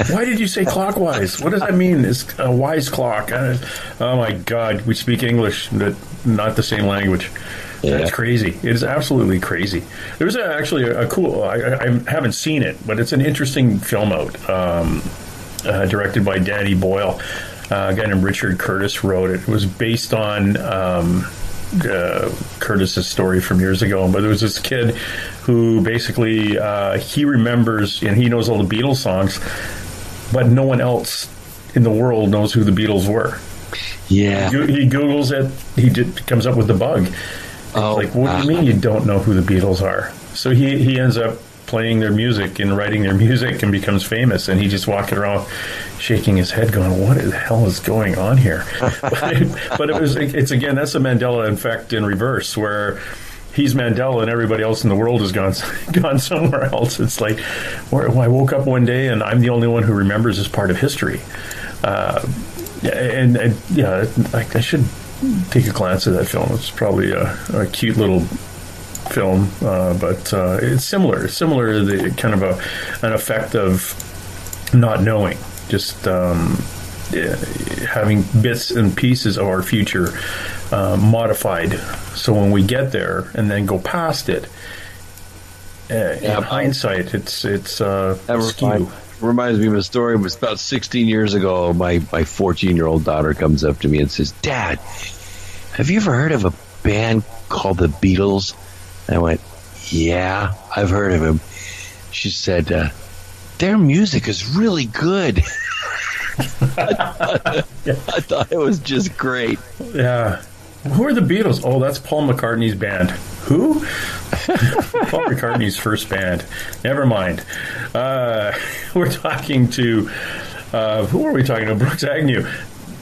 Why did you say clockwise? What does that mean? Is a wise clock? Oh my God, we speak English, but not the same language. Yeah. That's crazy. It is absolutely crazy. There was actually a cool... I haven't seen it, but it's an interesting film out, directed by Danny Boyle. A guy named Richard Curtis wrote it. It was based on Curtis's story from years ago, but there was this kid who basically he remembers and he knows all the Beatles songs, but no one else in the world knows who the Beatles were. Yeah, he Googles it. He comes up with the bug. Oh, like, what do you mean you don't know who the Beatles are? So he ends up playing their music and writing their music and becomes famous, and he just walking around shaking his head going, what the hell is going on here? but it's again, that's the Mandela effect in reverse, where he's Mandela and everybody else in the world has gone somewhere else. It's like, I woke up one day and I'm the only one who remembers this part of history. I should take a glance at that film. It's probably a cute little film, but it's similar. It's similar to the kind of an effect of not knowing, just having bits and pieces of our future modified. So when we get there and then go past it, in hindsight, it's skew. Reminds me of a story. It was about 16 years ago. My 14-year-old daughter comes up to me and says, Dad, have you ever heard of a band called the Beatles? And I went, yeah, I've heard of them. She said, their music is really good. I thought it was just great. Yeah. Who are the Beatles? Oh, that's Paul McCartney's band. Who? Paul McCartney's first band. Never mind. We're talking to, who are we talking to? Brooks Agnew.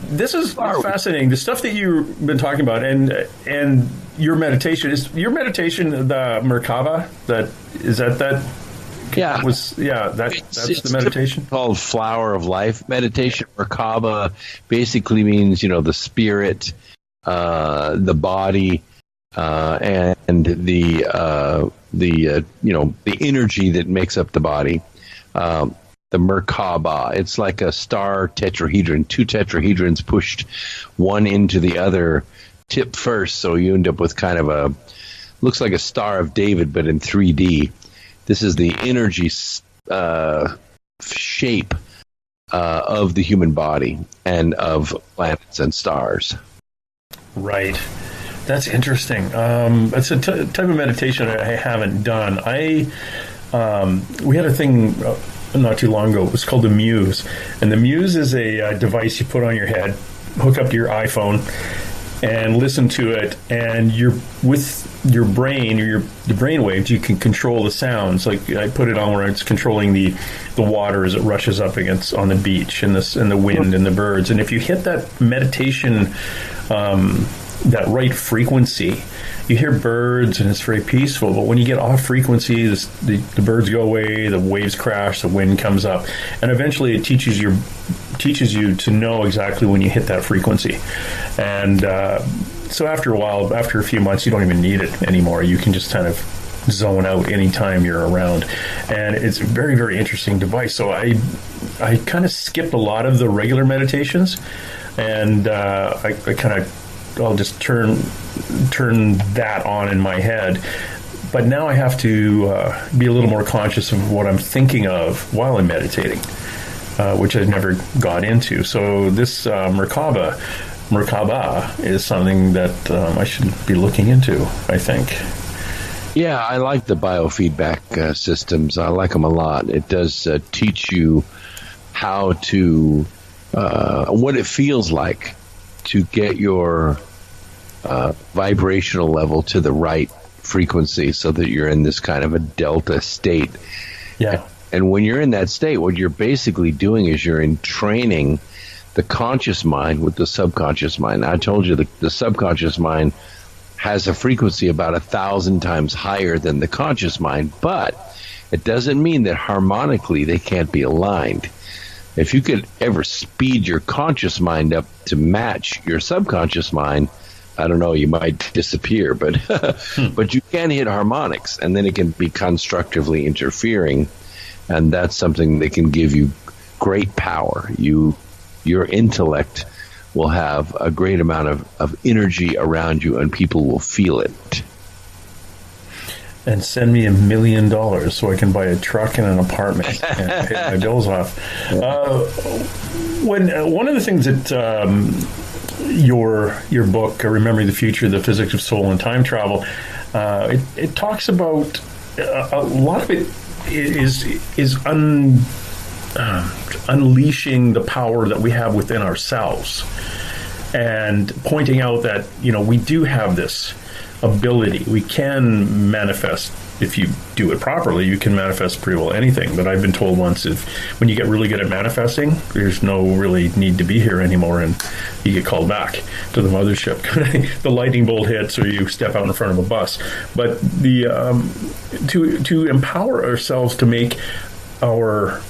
This is fascinating. The stuff that you've been talking about and your meditation. Is your meditation the Merkaba? Yeah. That's the meditation? It's called Flower of Life meditation. Merkaba basically means, the spirit, the body, and the energy that makes up the body. The Merkaba. It's like a star tetrahedron, two tetrahedrons pushed one into the other, tip first, so you end up with kind of looks like a Star of David, but in 3D. This is the energy shape of the human body and of planets and stars. Right. That's interesting. It's a type of meditation I haven't done. We had a thing not too long ago. It was called the Muse, and the Muse is a device you put on your head, hook up to your iPhone, and listen to it. And with your brain or the brain waves, you can control the sounds. Like I put it on where it's controlling the water as it rushes up against on the beach and the wind and the birds. And if you hit that meditation, that right frequency, you hear birds and it's very peaceful. But when you get off frequency, the birds go away, the waves crash, the wind comes up, and eventually it teaches you to know exactly when you hit that frequency. And so after a while, after a few months, you don't even need it anymore. You can just kind of zone out anytime you're around, and it's a very, very interesting device. So I kind of skipped a lot of the regular meditations, and I'll just turn that on in my head. But now I have to be a little more conscious of what I'm thinking of while I'm meditating, which I never got into. So this Merkaba is something that I should be looking into, I think. Yeah, I like the biofeedback systems. I like them a lot. It does teach you how to, what it feels like to get your vibrational level to the right frequency so that you're in this kind of a delta state. Yeah. And when you're in that state, what you're basically doing is you're entraining the conscious mind with the subconscious mind. I told you the subconscious mind has a frequency about 1,000 times higher than the conscious mind, but it doesn't mean that harmonically they can't be aligned. If you could ever speed your conscious mind up to match your subconscious mind, I don't know, you might disappear, but but you can hit harmonics, and then it can be constructively interfering, and that's something that can give you great power. Your intellect will have a great amount of energy around you, and people will feel it. And send me $1 million so I can buy a truck and an apartment and pay my bills off. One of the things that your book, Remembering the Future, The Physics of Soul and Time Travel, it talks about a lot of it is unleashing the power that we have within ourselves, and pointing out that we do have this ability. We can manifest. If you do it properly, you can manifest pretty well anything. But I've been told once, when you get really good at manifesting, there's no really need to be here anymore, and you get called back to the mothership. The lightning bolt hits, or you step out in front of a bus. But to empower ourselves to make our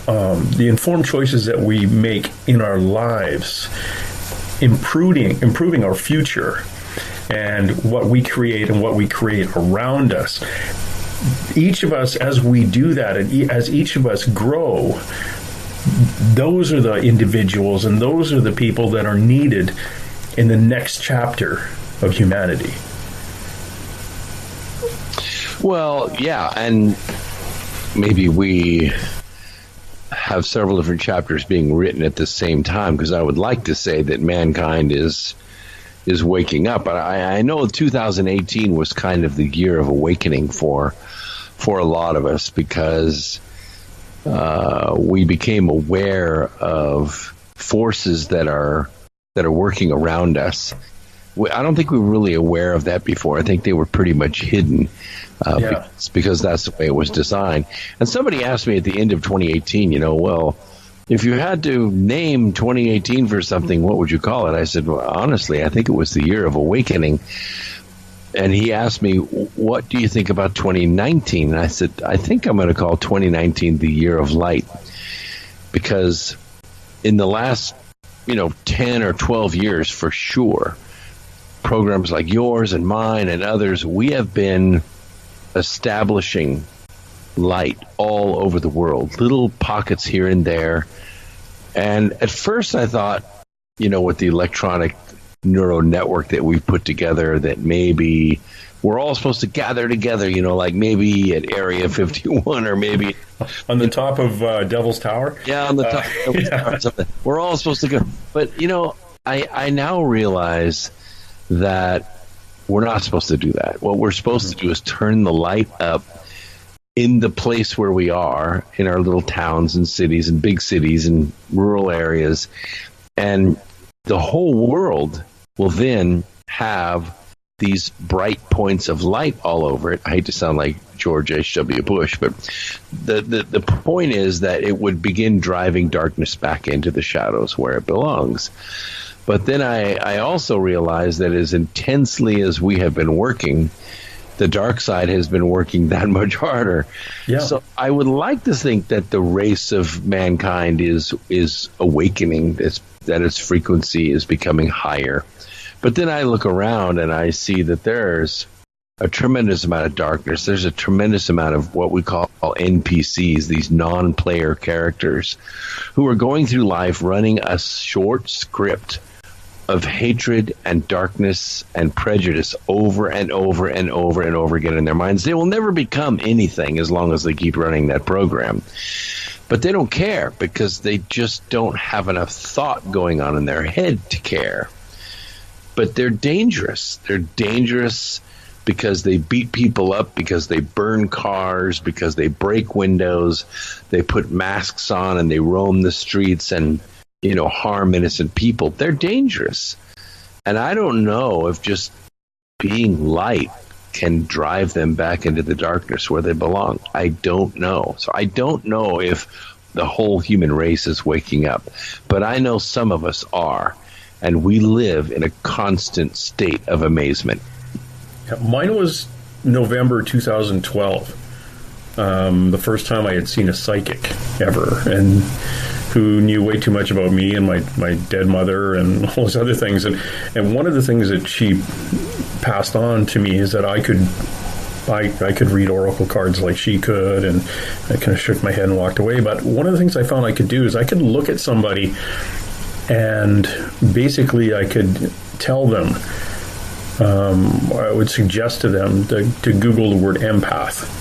the informed choices that we make in our lives, improving our future, and what we create and what we create around us. Each of us, as we do that, and as each of us grow, those are the individuals and those are the people that are needed in the next chapter of humanity. Well, yeah, and maybe we have several different chapters being written at the same time, because I would like to say that mankind is waking up. But I know 2018 was kind of the year of awakening for a lot of us, because we became aware of forces that are working around us. I don't think we were really aware of that before. I think they were pretty much hidden because that's the way it was designed. And somebody asked me at the end of 2018, well, if you had to name 2018 for something, what would you call it? I said, well, honestly, I think it was the year of awakening. And he asked me, what do you think about 2019? And I said, I think I'm going to call 2019 the year of light. Because in the last, 10 or 12 years, for sure, programs like yours and mine and others, we have been establishing light all over the world, little pockets here and there. And at first I thought, with the electronic neural network that we've put together, that maybe we're all supposed to gather together, like maybe at Area 51 or maybe on the top of Devil's Tower. Yeah, on the top of Devil's Tower or something. We're all supposed to go. But, I now realize that we're not supposed to do that. What we're supposed to do is turn the light up in the place where we are, in our little towns and cities and big cities and rural areas. And the whole world will then have these bright points of light all over it. I hate to sound like George H.W. Bush, but the point is that it would begin driving darkness back into the shadows where it belongs. But then I also realize that as intensely as we have been working, the dark side has been working that much harder. Yeah. So I would like to think that the race of mankind is awakening, that its frequency is becoming higher. But then I look around and I see that there's a tremendous amount of darkness. There's a tremendous amount of what we call NPCs, these non-player characters, who are going through life running a short script of hatred and darkness and prejudice over and over and over and over again in their minds. They will never become anything as long as they keep running that program. But they don't care because they just don't have enough thought going on in their head to care. But they're dangerous. They're dangerous because they beat people up, because they burn cars, because they break windows, they put masks on and they roam the streets and harm innocent people. They're dangerous. And I don't know if just being light can drive them back into the darkness where they belong. I don't know. So I don't know if the whole human race is waking up. But I know some of us are. And we live in a constant state of amazement. Mine was November 2012. The first time I had seen a psychic ever. And who knew way too much about me and my dead mother and all those other things. And one of the things that she passed on to me is that I could read oracle cards like she could, and I kind of shook my head and walked away. But one of the things I found I could do is I could look at somebody and basically I could tell them, I would suggest to them to Google the word empath.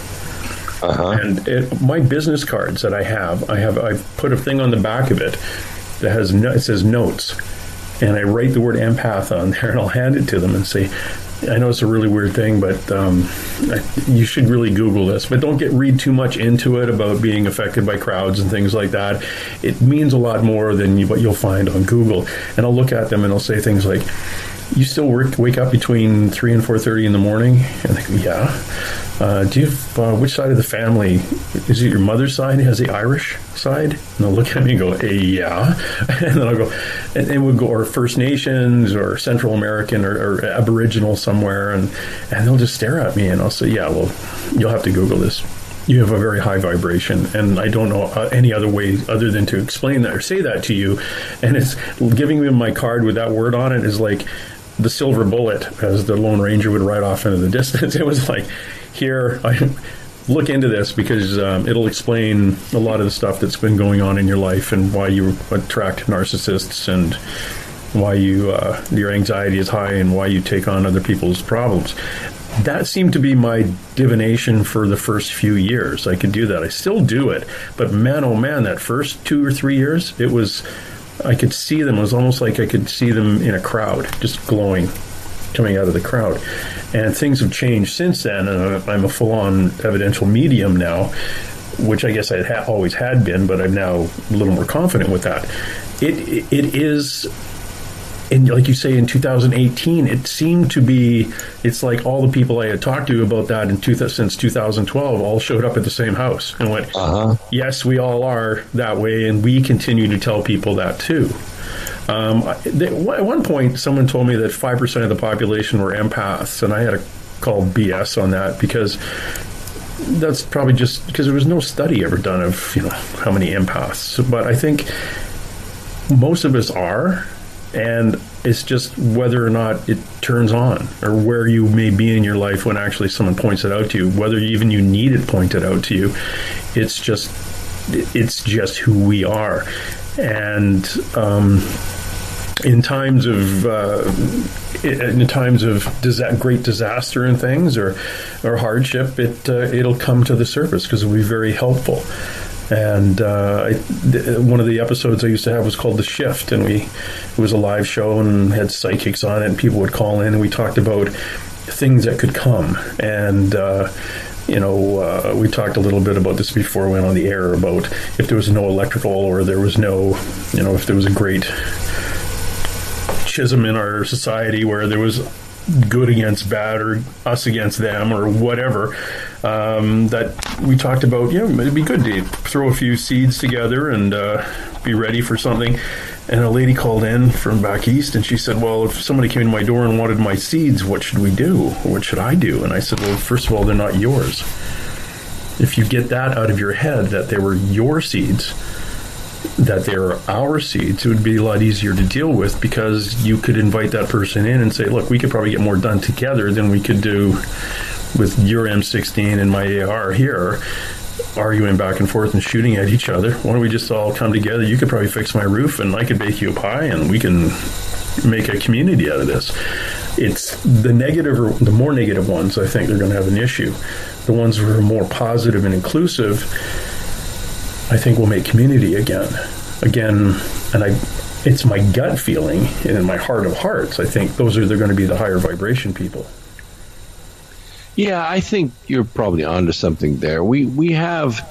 And my business cards that I've put a thing on the back of it that it says notes, and I write the word empath on there, and I'll hand it to them and say, I know it's a really weird thing, but you should really Google this. But don't read too much into it about being affected by crowds and things like that. It means a lot more than what you'll find on Google. And I'll look at them and I'll say things like, you still wake up between 3 and 4:30 in the morning? And they go, yeah. Do you have, which side of the family, is it your mother's side? Has the Irish side? And they'll look at me and go, yeah. And then I'll go, and we'll go, or First Nations, or Central American, or Aboriginal somewhere, and they'll just stare at me, and I'll say, yeah, well, you'll have to Google this. You have a very high vibration, and I don't know any other way other than to explain that or say that to you. And it's giving me my card with that word on it is like the silver bullet, as the Lone Ranger would ride off into the distance. It was like, here, look into this, because it'll explain a lot of the stuff that's been going on in your life and why you attract narcissists and why your anxiety is high and why you take on other people's problems. That seemed to be my divination for the first few years. I could do that. I still do it. But man, oh man, that first 2 or 3 years, I could see them. It was almost like I could see them in a crowd, just glowing, coming out of the crowd. And things have changed since then, and I'm a full-on evidential medium now, which I guess I always had been, but I'm now a little more confident with that. It is and like you say, in 2018, it seemed to be, it's like all the people I had talked to about that since 2012 all showed up at the same house and went, yes, we all are that way, and we continue to tell people that too. At one point, someone told me that 5% of the population were empaths, and I had to call BS on that, because that's probably just because there was no study ever done of, how many empaths. But I think most of us are, and it's just whether or not it turns on, or where you may be in your life when actually someone points it out to you, whether even you need it pointed out to you. It's just who we are. And in times of great disaster and things, or hardship, it'll come to the surface because it'll be very helpful. And one of the episodes I used to have was called The Shift, and it was a live show and had psychics on it, and people would call in, and we talked about things that could come. And we talked a little bit about this before we went on the air, about if there was no electrical, or there was no, if there was a great schism in our society where there was good against bad, or us against them, or whatever, that we talked about, it'd be good to throw a few seeds together and be ready for something. And a lady called in from back east, and she said, well, if somebody came to my door and wanted my seeds, what should we do? What should I do? And I said, well, first of all, they're not yours. If you get that out of your head, that they were your seeds, that they are our seeds, it would be a lot easier to deal with, because you could invite that person in and say, look, we could probably get more done together than we could do with your M16 and my AR here, arguing back and forth and shooting at each other. Why don't we just all come together? You could probably fix my roof, and I could bake you a pie, and we can make a community out of this. It's the negative, or the more negative ones, I think they're going to have an issue. The ones who are more positive and inclusive, I think, will make community again. And it's my gut feeling, and in my heart of hearts, I think they're going to be the higher vibration people. Yeah, I think you're probably onto something there. We have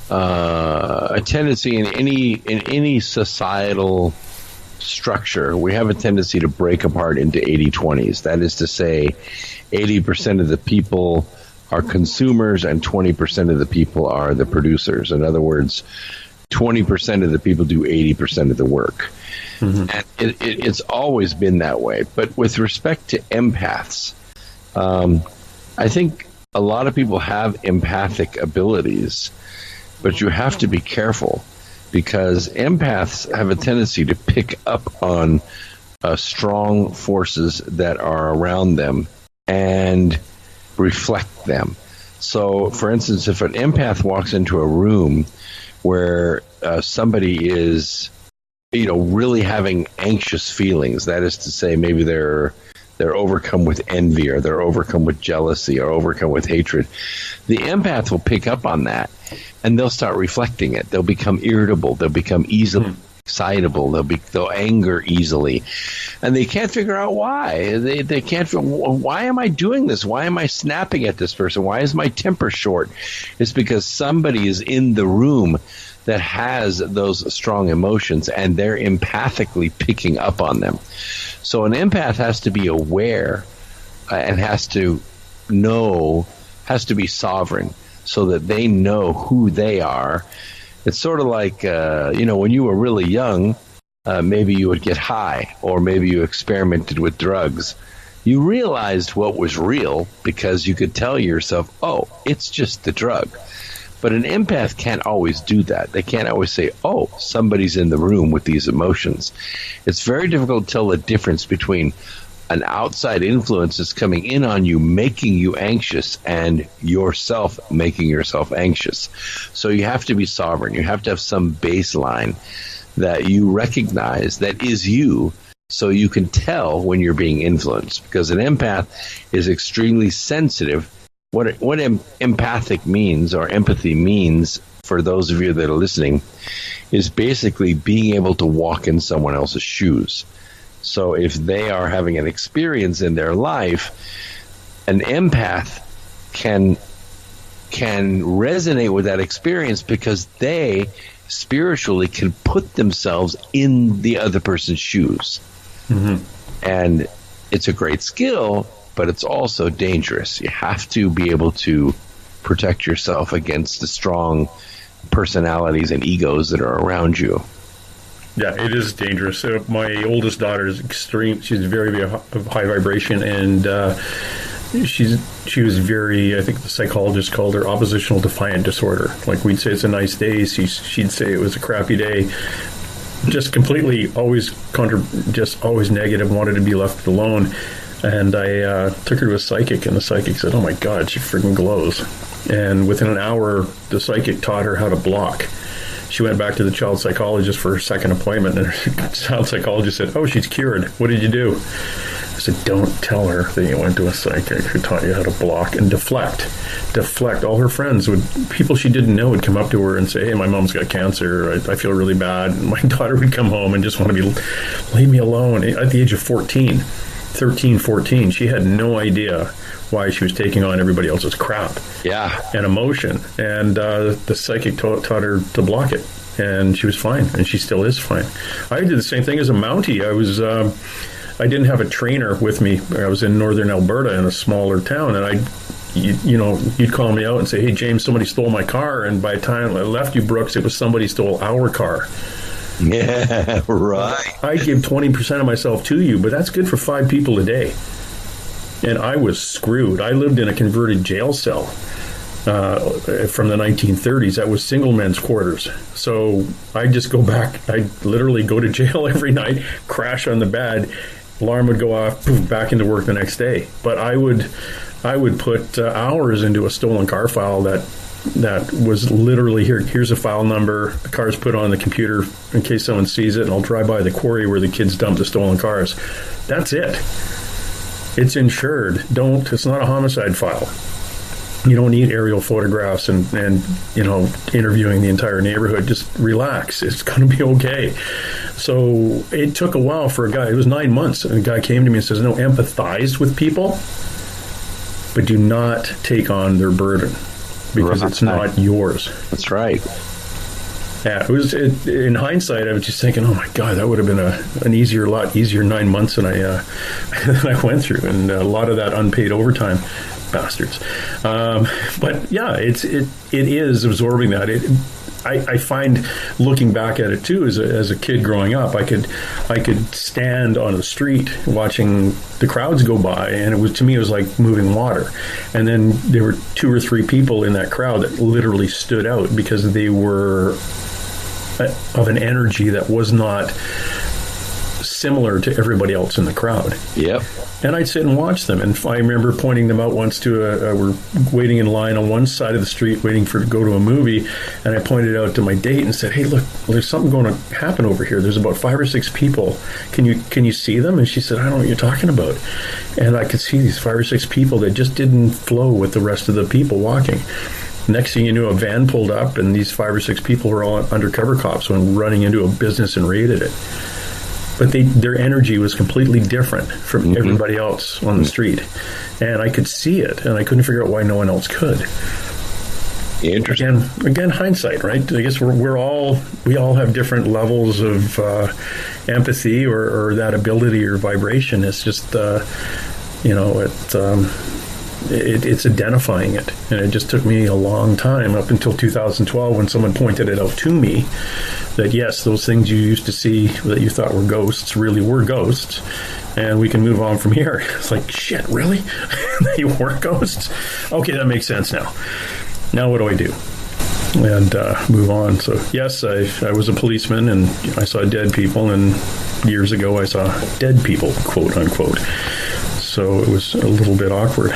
a tendency in any societal structure, we have a tendency to break apart into 80-20s. That is to say, 80% of the people are consumers and 20% of the people are the producers. In other words, 20% of the people do 80% of the work. Mm-hmm. And it's always been that way. But with respect to empaths, I think a lot of people have empathic abilities, but you have to be careful, because empaths have a tendency to pick up on strong forces that are around them and reflect them. So, for instance, if an empath walks into a room where somebody is, really having anxious feelings, that is to say, maybe they're overcome with envy, or they're overcome with jealousy, or overcome with hatred, the empath will pick up on that, and they'll start reflecting it. They'll become irritable. They'll become easily excitable. They'll anger easily, and they can't figure out why. They can't. Why am I doing this? Why am I snapping at this person? Why is my temper short? It's because somebody is in the room that has those strong emotions, and they're empathically picking up on them. So an empath has to be aware and has to be sovereign, so that they know who they are. It's sort of like, when you were really young, maybe you would get high, or maybe you experimented with drugs. You realized what was real because you could tell yourself, oh, it's just the drug. But an empath can't always do that. They can't always say, oh, somebody's in the room with these emotions. It's very difficult to tell the difference between an outside influence that's coming in on you, making you anxious, and yourself making yourself anxious. So you have to be sovereign. You have to have some baseline that you recognize that is you, so you can tell when you're being influenced. Because an empath is extremely sensitive. What empathic means, or empathy means, for those of you that are listening, is basically being able to walk in someone else's shoes. So if they are having an experience in their life, an empath can resonate with that experience, because they spiritually can put themselves in the other person's shoes. And it's a great skill, but it's also dangerous. You have to be able to protect yourself against the strong personalities and egos that are around you. Yeah, it is dangerous. My oldest daughter is extreme. She's very, very high vibration, and she was very, I think the psychologist called her oppositional defiant disorder. Like, we'd say it's a nice day, she'd say it was a crappy day. Just completely always negative, wanted to be left alone. And I took her to a psychic, and the psychic said, "Oh my God, she freaking glows." And within an hour, the psychic taught her how to block. She went back to the child psychologist for her second appointment, and her child psychologist said, "Oh, she's cured. What did you do?" I said, "Don't tell her that you went to a psychic who taught you how to block and deflect. All her friends people she didn't know would come up to her and say, "Hey, my mom's got cancer. I feel really bad." And my daughter would come home and just want to leave me alone. At the age of 13, 14, she had no idea why she was taking on everybody else's crap and emotion. And the psychic taught her to block it. And she was fine, and she still is fine. I did the same thing as a Mountie. I didn't have a trainer with me. I was in northern Alberta in a smaller town, and you'd call me out and say, "Hey, James, somebody stole my car." And by the time I left you, Brooks, it was somebody stole our car. Yeah, right. I give 20% of myself to you, but that's good for 5 people a day. And I was screwed. I lived in a converted jail cell from the 1930s. That was single men's quarters. So I just go back. I literally go to jail every night, crash on the bed, alarm would go off, boom, back into work the next day. But I would put hours into a stolen car file that was literally, here's a file number, the car's put on the computer in case someone sees it, and I'll drive by the quarry where the kids dump the stolen cars. That's it. It's insured. It's not a homicide file. You don't need aerial photographs and interviewing the entire neighborhood. Just relax. It's going to be okay. So it took a while for a guy. It was 9 months. And a guy came to me and says, "No, empathize with people, but do not take on their burden because it's not yours." That's right. Yeah, in hindsight, I was just thinking, "Oh my God, that would have been a lot easier 9 months than I went through," and a lot of that unpaid overtime, bastards. But yeah, it is absorbing that. I find, looking back at it too, as a kid growing up, I could stand on the street watching the crowds go by, and to me it was like moving water. And then there were 2 or 3 people in that crowd that literally stood out because they were of an energy that was not similar to everybody else in the crowd. Yep. And I'd sit and watch them. And I remember pointing them out once to we're waiting in line on one side of the street waiting to go to a movie. And I pointed out to my date and said, "Hey, look, there's something going to happen over here. There's about 5 or 6 people. Can you see them?" And she said, "I don't know what you're talking about." And I could see these 5 or 6 people that just didn't flow with the rest of the people walking. Next thing you knew, a van pulled up, and these 5 or 6 people were all undercover cops went running into a business and raided it. But their energy was completely different from everybody else on the street. And I could see it, and I couldn't figure out why no one else could. Interesting. Again, hindsight, right? I guess we all have different levels of empathy or that ability or vibration. It's just, it's identifying it. And it just took me a long time, up until 2012, when someone pointed it out to me, that yes, those things you used to see that you thought were ghosts really were ghosts, and we can move on from here. It's like, shit, really? They were ghosts? Okay, that makes sense now. Now what do I do? And move on. So yes, I was a policeman, and I saw dead people, and years ago I saw dead people, quote unquote. So it was a little bit awkward.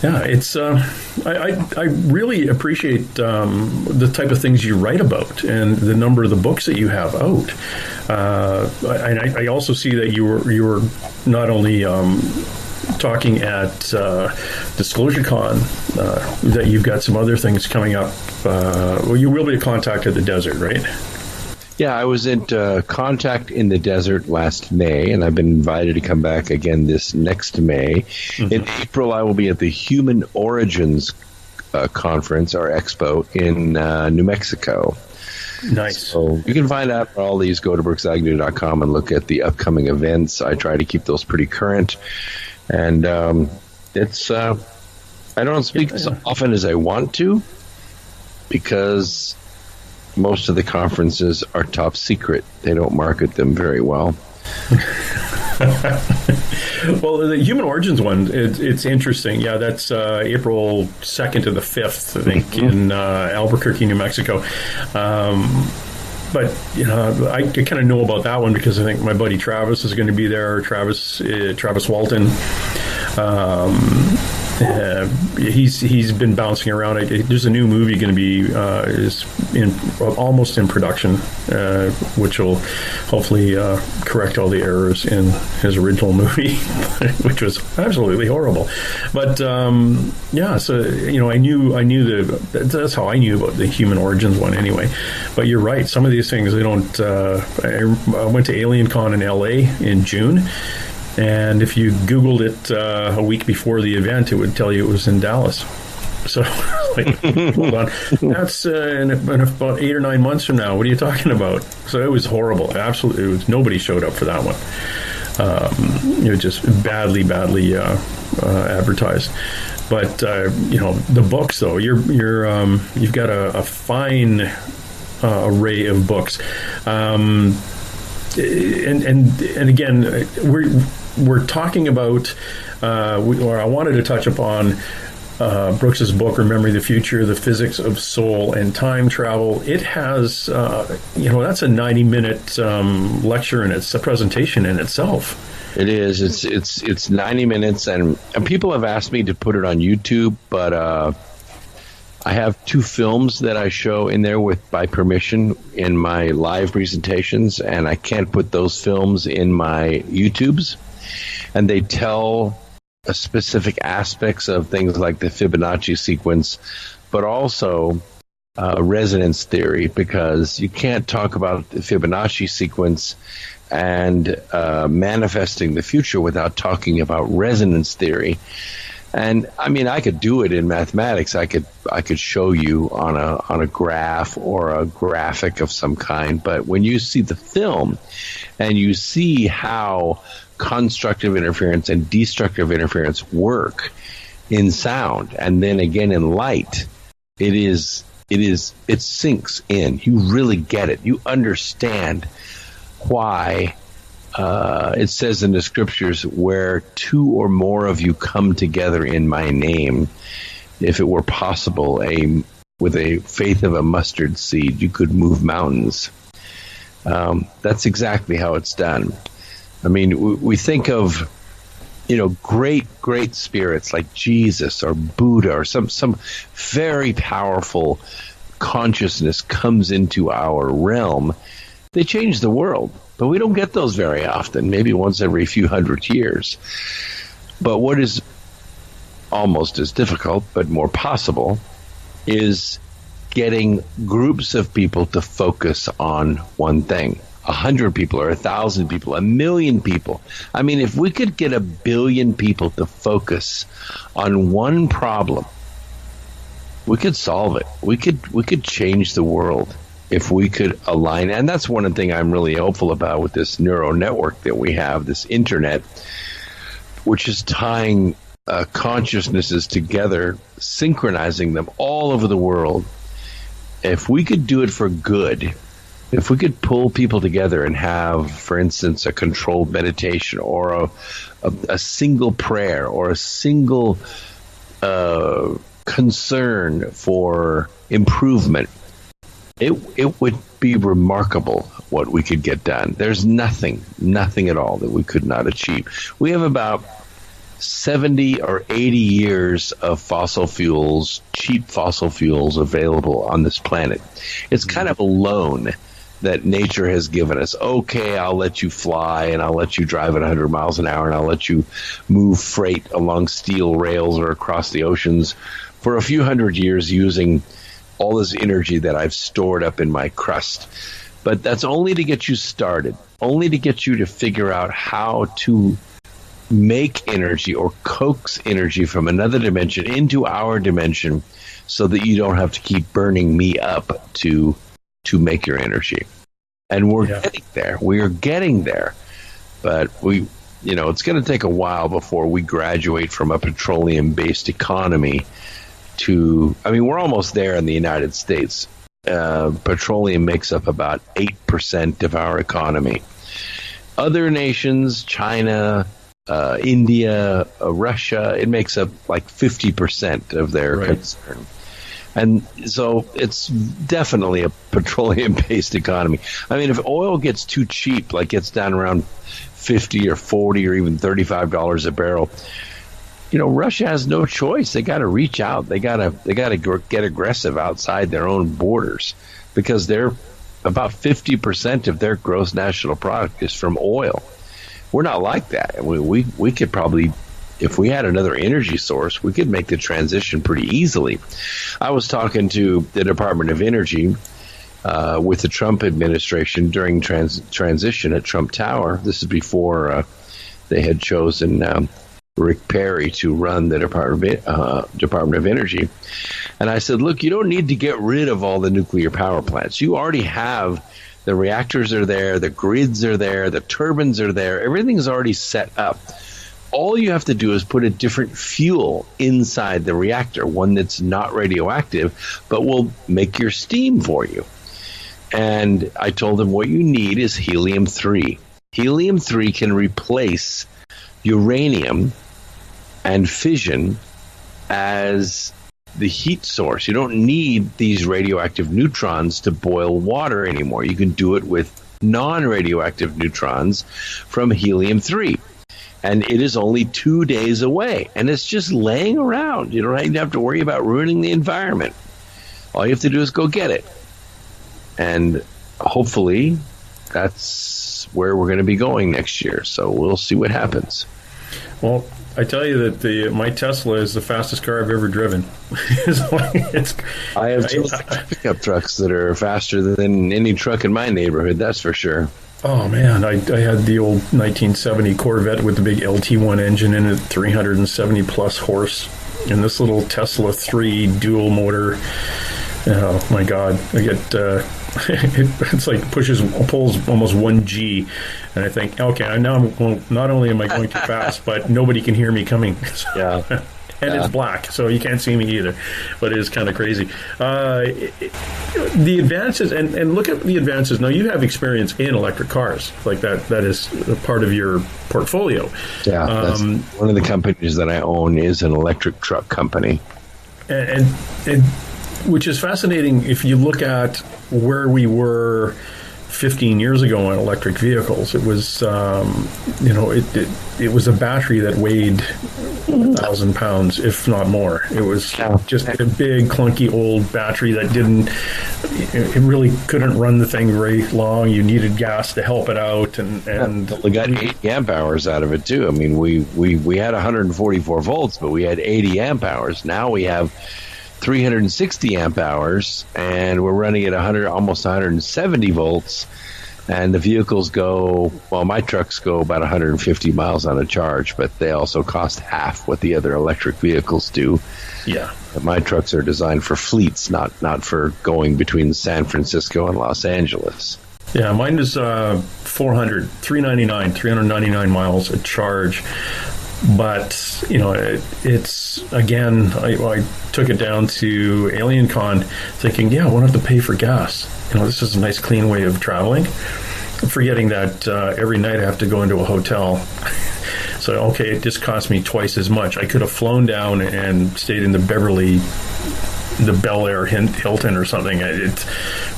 Yeah, it's. I really appreciate the type of things you write about and the number of the books that you have out. I also see that you were not only talking at DisclosureCon, that you've got some other things coming up. Well, you will be a Contact at the Desert, right? Yeah, I was at Contact in the Desert last May, and I've been invited to come back again this next May. Mm-hmm. In April, I will be at the Human Origins Conference, or Expo, in New Mexico. Nice. So you can find out all these. Go to brooksagnew.com and look at the upcoming events. I try to keep those pretty current. And it's I don't speak as often as I want to because most of the conferences are top secret. They don't market them very well. Well, the Human Origins one, it's interesting. Yeah, that's April 2nd to the 5th, I think, in Albuquerque, New Mexico. But, I kind of know about that one because I think my buddy Travis is going to be there, Travis Walton. He's been bouncing around. There's a new movie going to be almost in production, which will hopefully correct all the errors in his original movie, which was absolutely horrible. But so I knew that's how I knew about the Human Origins one anyway. But you're right. Some of these things they don't. I went to AlienCon in LA in June. And if you Googled it a week before the event, it would tell you it was in Dallas. So, hold on. That's in about 8 or 9 months from now. What are you talking about? So it was horrible. Absolutely. Nobody showed up for that one. It was just badly advertised. But, the books, though, you've got a fine array of books. And again, we're talking about, or I wanted to touch upon Brooks's book, Remembering the Future, The Physics of Soul and Time Travel. It has, that's a 90-minute lecture, and it's a presentation in itself. It is. It's 90 minutes, and people have asked me to put it on YouTube, but I have 2 films that I show in there by permission in my live presentations, and I can't put those films in my YouTubes. And they tell specific aspects of things like the Fibonacci sequence, but also resonance theory, because you can't talk about the Fibonacci sequence and manifesting the future without talking about resonance theory. And I mean, I could do it in mathematics. I could show you on a graph or a graphic of some kind. But when you see the film and you see how constructive interference and destructive interference work in sound, and then again in light, it sinks in. You really get it. You understand why. It says in the scriptures, where 2 or more of you come together in my name, if it were possible, with a faith of a mustard seed, you could move mountains. That's exactly how it's done. I mean, we think of, great spirits like Jesus or Buddha or some very powerful consciousness comes into our realm. They change the world. But we don't get those very often, maybe once every few hundred years. But what is almost as difficult, but more possible, is getting groups of people to focus on one thing. 100 people or 1,000 people, 1,000,000 people. I mean, if we could get 1 billion people to focus on one problem, we could solve it. We could change the world. If we could align, and that's one thing I'm really hopeful about with this neural network that we have, this internet, which is tying consciousnesses together, synchronizing them all over the world. If we could do it for good, if we could pull people together and have, for instance, a controlled meditation or a single prayer or a single concern for improvement, it would be remarkable what we could get done. There's nothing at all that we could not achieve. We have about 70 or 80 years of fossil fuels, cheap fossil fuels available on this planet. It's kind of a loan that nature has given us. Okay, I'll let you fly and I'll let you drive at 100 miles an hour and I'll let you move freight along steel rails or across the oceans for a few hundred years using all this energy that I've stored up in my crust. But that's only to get you started, only to get you to figure out how to make energy or coax energy from another dimension into our dimension so that you don't have to keep burning me up to to make your energy. And we're getting there. We are getting there. But it's going to take a while before we graduate from a petroleum-based economy to, we're almost there in the United States. Petroleum makes up about 8% of our economy. Other nations, China, India, Russia, it makes up like 50% of their concern. And so it's definitely a petroleum-based economy. If oil gets too cheap, like gets down around 50 or 40 or even $35 a barrel, Russia has no choice. They got to reach out. They got to get aggressive outside their own borders, because they're about 50% of their gross national product is from oil. We're not like that. We could probably, if we had another energy source, we could make the transition pretty easily. I was talking to the Department of Energy with the Trump administration during transition at Trump Tower. This is before they had chosen Rick Perry to run the Department of Energy. And I said, look, you don't need to get rid of all the nuclear power plants. You already have the reactors are there, the grids are there, the turbines are there. Everything's already set up. All you have to do is put a different fuel inside the reactor, one that's not radioactive, but will make your steam for you. And I told them what you need is helium-3. Helium-3 can replace uranium and fission as the heat source. You don't need these radioactive neutrons to boil water anymore. You can do it with non-radioactive neutrons from helium-3. And it is only 2 days away. And it's just laying around. You don't even have to worry about ruining the environment. All you have to do is go get it. And hopefully that's where we're going to be going next year. So we'll see what happens. Well, I tell you that my Tesla is the fastest car I've ever driven. I have two pickup trucks that are faster than any truck in my neighborhood, that's for sure. Oh, man, I had the old 1970 Corvette with the big LT1 engine in it, 370-plus horse, and this little Tesla 3 dual motor. Oh, my God. I get... it's like pulls almost 1 G, and I think, okay, now not only am I going too fast, but nobody can hear me coming. Yeah. And it's black, so you can't see me either. But it is kind of crazy. The advances, and look at the advances. Now, you have experience in electric cars. Like that is a part of your portfolio. Yeah, that's one of the companies that I own is an electric truck company. And which is fascinating if you look at where we were 15 years ago on electric vehicles. It was, it was a battery that weighed 1,000 pounds, if not more. It was just a big, clunky old battery that it really couldn't run the thing very long. You needed gas to help it out. And we got 80 amp hours out of it, too. I mean, we had 144 volts, but we had 80 amp hours. Now we have 360 amp hours, and we're running at almost 170 volts, and the vehicles my trucks go about 150 miles on a charge, but they also cost half what the other electric vehicles do. Yeah. My trucks are designed for fleets, not for going between San Francisco and Los Angeles. Yeah, mine is 399 miles a charge. But, it's, again, I took it down to AlienCon thinking, I won't have to pay for gas. This is a nice, clean way of traveling. Forgetting that every night I have to go into a hotel. So, okay, it just cost me twice as much. I could have flown down and stayed in the Bel Air Hilton or something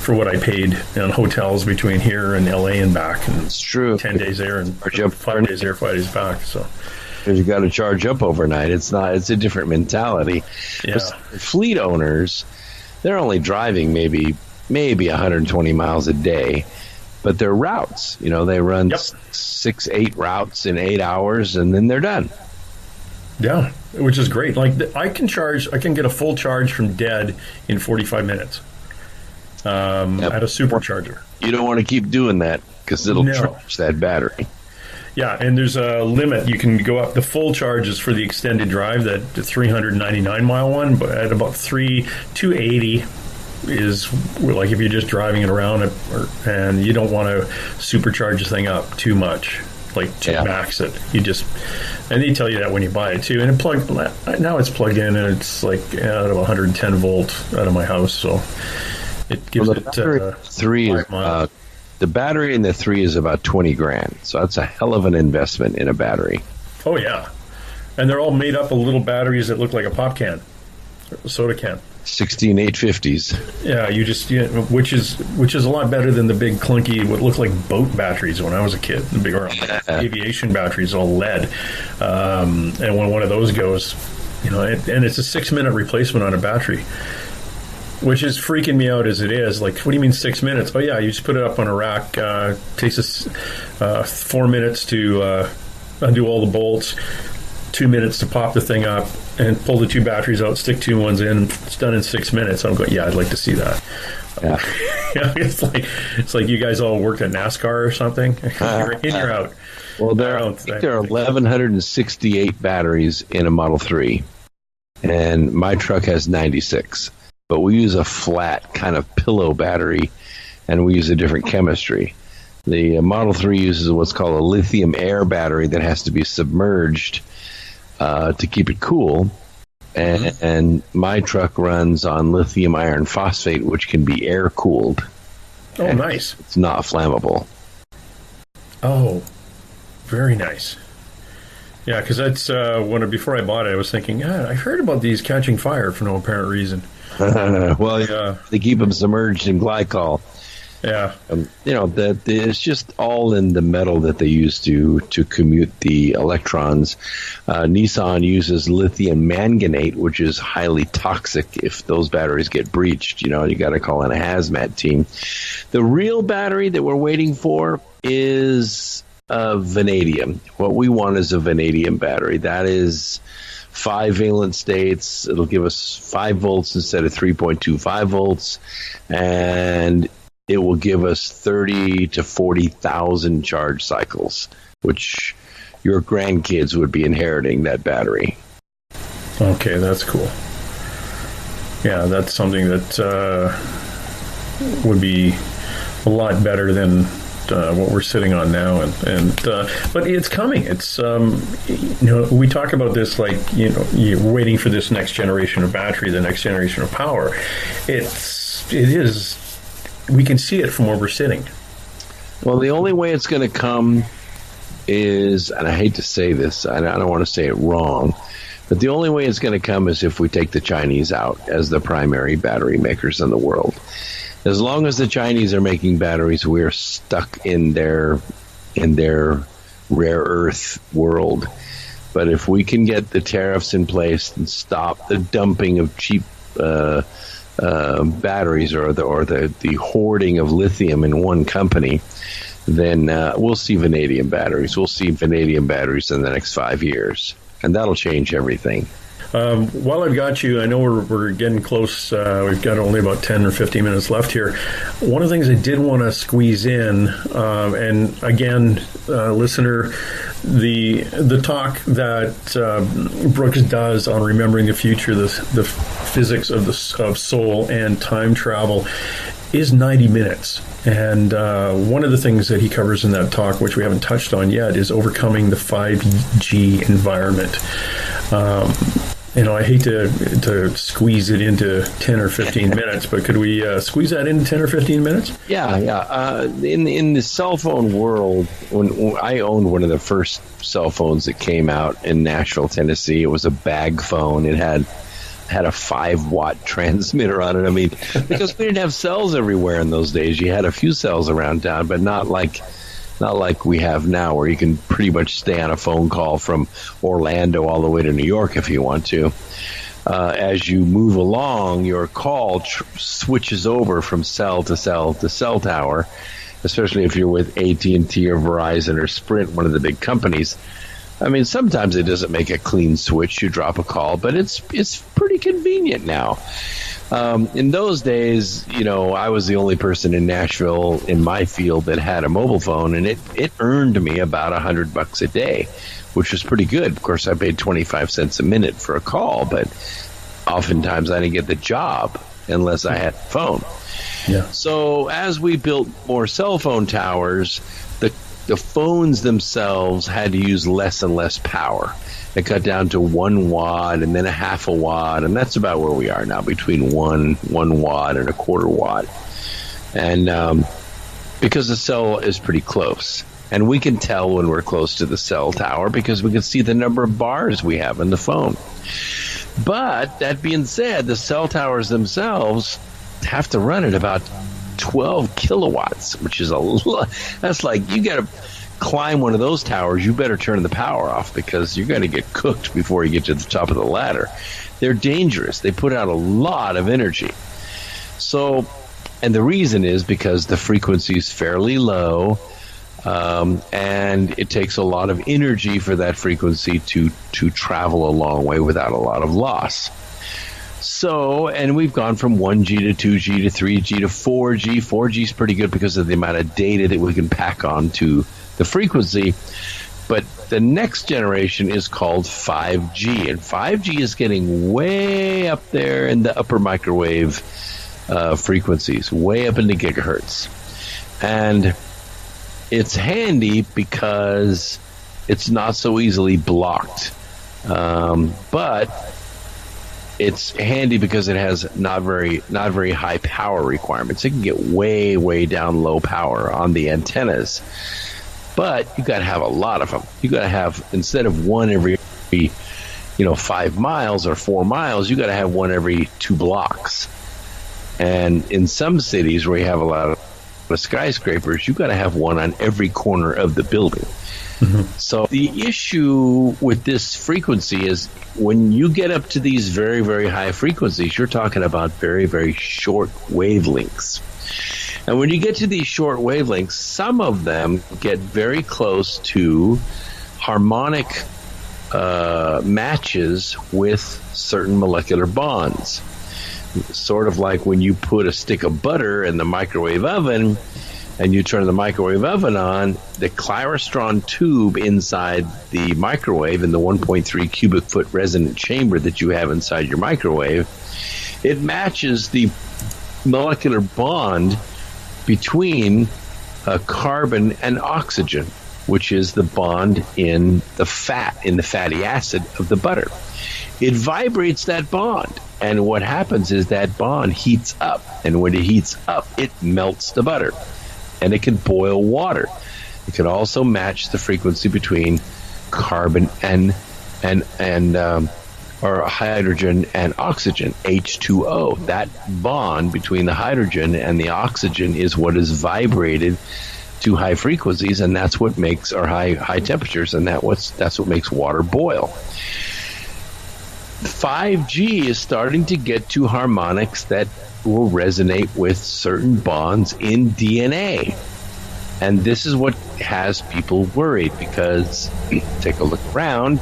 for what I paid on hotels between here and LA and back. And it's true. 10 days there and 5 days there, 5 days back. So. Because you got to charge up overnight. It's a different mentality. Yeah. Fleet owners, they're only driving maybe 120 miles a day, but they're routes. They run 6-8 routes in 8 hours, and then they're done. Yeah, which is great. Like I can get a full charge from dead in 45 minutes at a supercharger. You don't want to keep doing that because it'll charge that battery. Yeah, and there's a limit. You can go up. The full charge is for the extended drive, the 399 mile one, but at about 280 is like if you're just driving it around and you don't want to supercharge the thing up too much, like to max it. And they tell you that when you buy it too. And now it's plugged in and it's like out of 110 volt out of my house, so it gives it 3 is the battery in the 3 is about 20 grand. So that's a hell of an investment in a battery. Oh yeah, and they're all made up of little batteries that look like a pop can, a soda can. 16 850s. Yeah, which is a lot better than the big clunky what looked like boat batteries when I was a kid. The big aviation batteries, all lead. And when one of those goes, and it's a 6-minute replacement on a battery, which is freaking me out as it is. Like, what do you mean 6 minutes? Oh yeah, you just put it up on a rack. Takes us 4 minutes to undo all the bolts. 2 minutes to pop the thing up and pull the 2 batteries out, stick 2 ones in. It's done in 6 minutes. I'm going, I'd like to see that. Yeah. It's like you guys all worked at NASCAR or something. You're in, you're out. Well, there are 1,168 batteries in a Model 3, and my truck has 96. But we use a flat kind of pillow battery, and we use a different chemistry. The Model 3 uses what's called a lithium air battery that has to be submerged to keep it cool, and my truck runs on lithium iron phosphate, which can be air cooled. Oh, nice! It's not flammable. Oh, very nice. Yeah, because that's before I bought it, I was thinking, I heard about these catching fire for no apparent reason. They keep them submerged in glycol. Yeah, that it's just all in the metal that they use to commute the electrons. Nissan uses lithium manganate, which is highly toxic. If those batteries get breached, you got to call in a hazmat team. The real battery that we're waiting for is vanadium. What we want is a vanadium battery. That is 5 valent states. It'll give us 5 volts instead of 3.25 volts, and it will give us 30 to 40,000 charge cycles, which your grandkids would be inheriting that battery. Okay, that's cool. Yeah, that's something that would be a lot better than what we're sitting on now, but it's coming. It's we talk about this like you're waiting for this next generation of battery, the next generation of power. It is. We can see it from where we're sitting. Well, the only way it's going to come is, and I hate to say this, I don't want to say it wrong, but the only way it's going to come is if we take the Chinese out as the primary battery makers in the world. As long as the Chinese are making batteries, we're stuck in their rare earth world. But if we can get the tariffs in place and stop the dumping of cheap batteries or the hoarding of lithium in one company, then we'll see vanadium batteries. We'll see vanadium batteries in the next 5 years, and that'll change everything. While I've got you, I know we're getting close. We've got only about 10 or 15 minutes left here. One of the things I did want to squeeze in, and again, listener, the talk that Brooks does on remembering the future, the physics of soul and time travel, is 90 minutes. And one of the things that he covers in that talk, which we haven't touched on yet, is overcoming the 5G environment. I hate to squeeze it into 10 or 15 minutes, but could we squeeze that into 10 or 15 minutes? Yeah. In the cell phone world, when I owned one of the first cell phones that came out in Nashville, Tennessee, it was a bag phone. It had a 5-watt transmitter on it. I mean, because we didn't have cells everywhere in those days. You had a few cells around town, but not like we have now, where you can pretty much stay on a phone call from Orlando all the way to New York if you want to. As you move along, your call switches over from cell to cell to cell tower, especially if you're with AT&T or Verizon or Sprint, one of the big companies. I mean, sometimes it doesn't make a clean switch. You drop a call, but it's pretty convenient now. In those days, I was the only person in Nashville in my field that had a mobile phone, and it earned me about $100 a day, which was pretty good. Of course, I paid 25 cents a minute for a call, but oftentimes I didn't get the job. unless I had a phone. Yeah. So as we built more cell phone towers, the phones themselves had to use less and less power. It got down to 1 watt and then a half a watt, and that's about where we are now, between 1 watt and a quarter watt. And because the cell is pretty close. And we can tell when we're close to the cell tower because we can see the number of bars we have in the phone. But that being said, the cell towers themselves have to run at about 12 kilowatts, which is a lot. That's like, you got to climb one of those towers, you better turn the power off because you're going to get cooked before you get to the top of the ladder. They're dangerous. They put out a lot of energy. So, and the reason is because the frequency is fairly low, and it takes a lot of energy for that frequency to travel a long way without a lot of loss. So, and we've gone from 1G to 2G to 3G to 4G. 4G is pretty good because of the amount of data that we can pack on to the frequency. But the next generation is called 5G, and 5G is getting way up there in the upper microwave frequencies, way up into gigahertz. And it's handy because it's not so easily blocked. But it's handy because it has not very high power requirements. It can get way down low power on the antennas. But you got to have a lot of them. You got to have, instead of one every 5 miles or 4 miles, you got to have one every 2 blocks. And in some cities where you have a lot of skyscrapers, you got to have one on every corner of the building. Mm-hmm. So the issue with this frequency is when you get up to these very, very high frequencies, you're talking about very, very short wavelengths. And when you get to these short wavelengths, some of them get very close to harmonic matches with certain molecular bonds. Sort of like when you put a stick of butter in the microwave oven and you turn the microwave oven on, the klyrostron tube inside the microwave in the 1.3 cubic foot resonant chamber that you have inside your microwave, it matches the molecular bond between carbon and oxygen, which is the bond in the fatty acid of the butter. It vibrates that bond, and what happens is that bond heats up, and when it heats up, it melts the butter, and it can boil water. It can also match the frequency between carbon or hydrogen and oxygen, H2O. That bond between the hydrogen and the oxygen is what is vibrated to high frequencies, and that's what makes our high temperatures, and that's what makes water boil. 5G is starting to get to harmonics that will resonate with certain bonds in DNA. And this is what has people worried, because take a look around,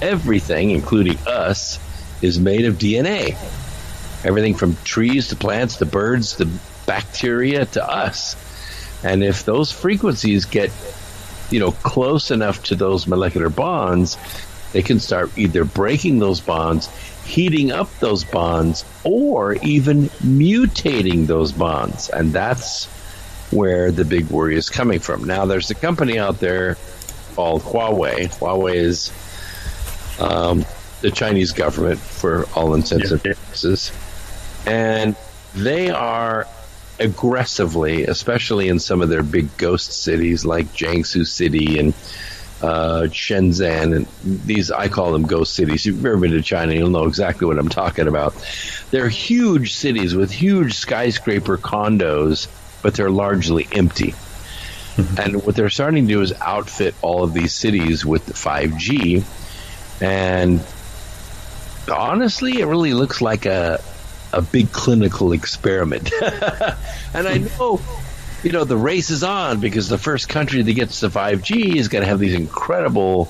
everything, including us, is made of DNA. Everything from trees to plants to birds to bacteria to us. And if those frequencies get, close enough to those molecular bonds, they can start either breaking those bonds, heating up those bonds, or even mutating those bonds. And that's where the big worry is coming from. Now, there's a company out there called Huawei. Huawei is the Chinese government for all intents and purposes. And they are aggressively, especially in some of their big ghost cities like Jiangsu City and Shenzhen, and these, I call them ghost cities. If you've ever been to China, you'll know exactly what I'm talking about. They're huge cities with huge skyscraper condos, but they're largely empty. Mm-hmm. And what they're starting to do is outfit all of these cities with 5G, and honestly, it really looks like a big clinical experiment. And I know, the race is on, because the first country that gets to 5G is going to have these incredible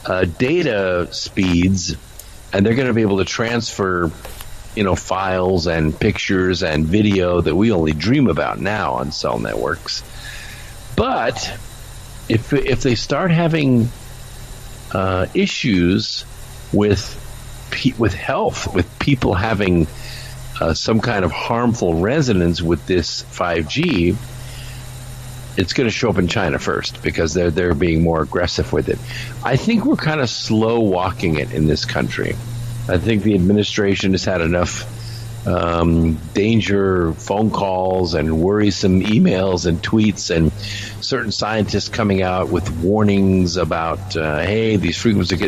data speeds, and they're going to be able to transfer, files and pictures and video that we only dream about now on cell networks. But if they start having issues with health, with people having some kind of harmful resonance with this 5G, it's going to show up in China first because they're being more aggressive with it. I think we're kind of slow walking it in this country. I think the administration has had enough danger phone calls and worrisome emails and tweets and certain scientists coming out with warnings about, hey, these frequencies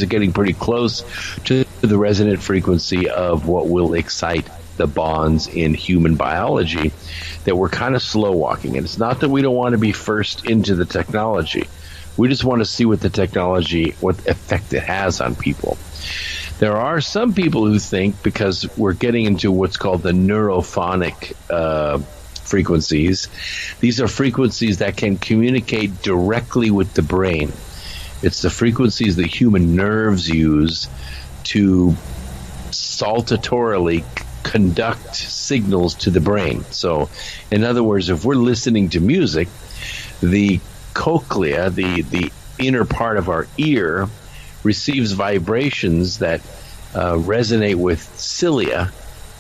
are getting pretty close to the resonant frequency of what will excite the bonds in human biology, that we're kind of slow walking. And it's not that we don't want to be first into the technology. We just want to see what effect it has on people. There are some people who think, because we're getting into what's called the neurophonic frequencies, these are frequencies that can communicate directly with the brain. It's the frequencies that human nerves use to saltatorily conduct signals to the brain. So, in other words, if we're listening to music, the cochlea, the inner part of our ear, receives vibrations that resonate with cilia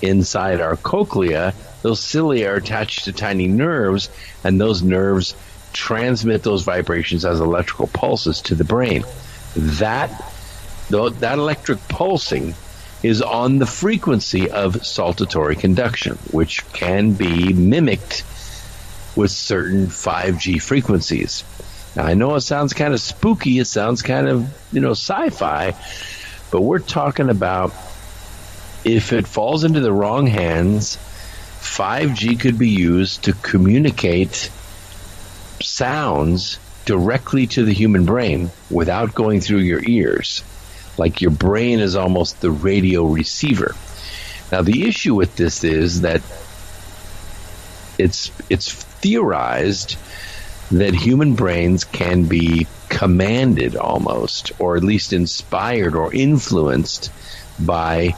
inside our cochlea. Those cilia are attached to tiny nerves, and those nerves transmit those vibrations as electrical pulses to the brain. That electric pulsing is on the frequency of saltatory conduction, which can be mimicked with certain 5G frequencies. Now, I know it sounds kind of spooky, it sounds kind of, sci-fi, but we're talking about, if it falls into the wrong hands, 5G could be used to communicate sounds directly to the human brain without going through your ears. Like your brain is almost the radio receiver. Now, the issue with this is that it's theorized that human brains can be commanded almost, or at least inspired or influenced by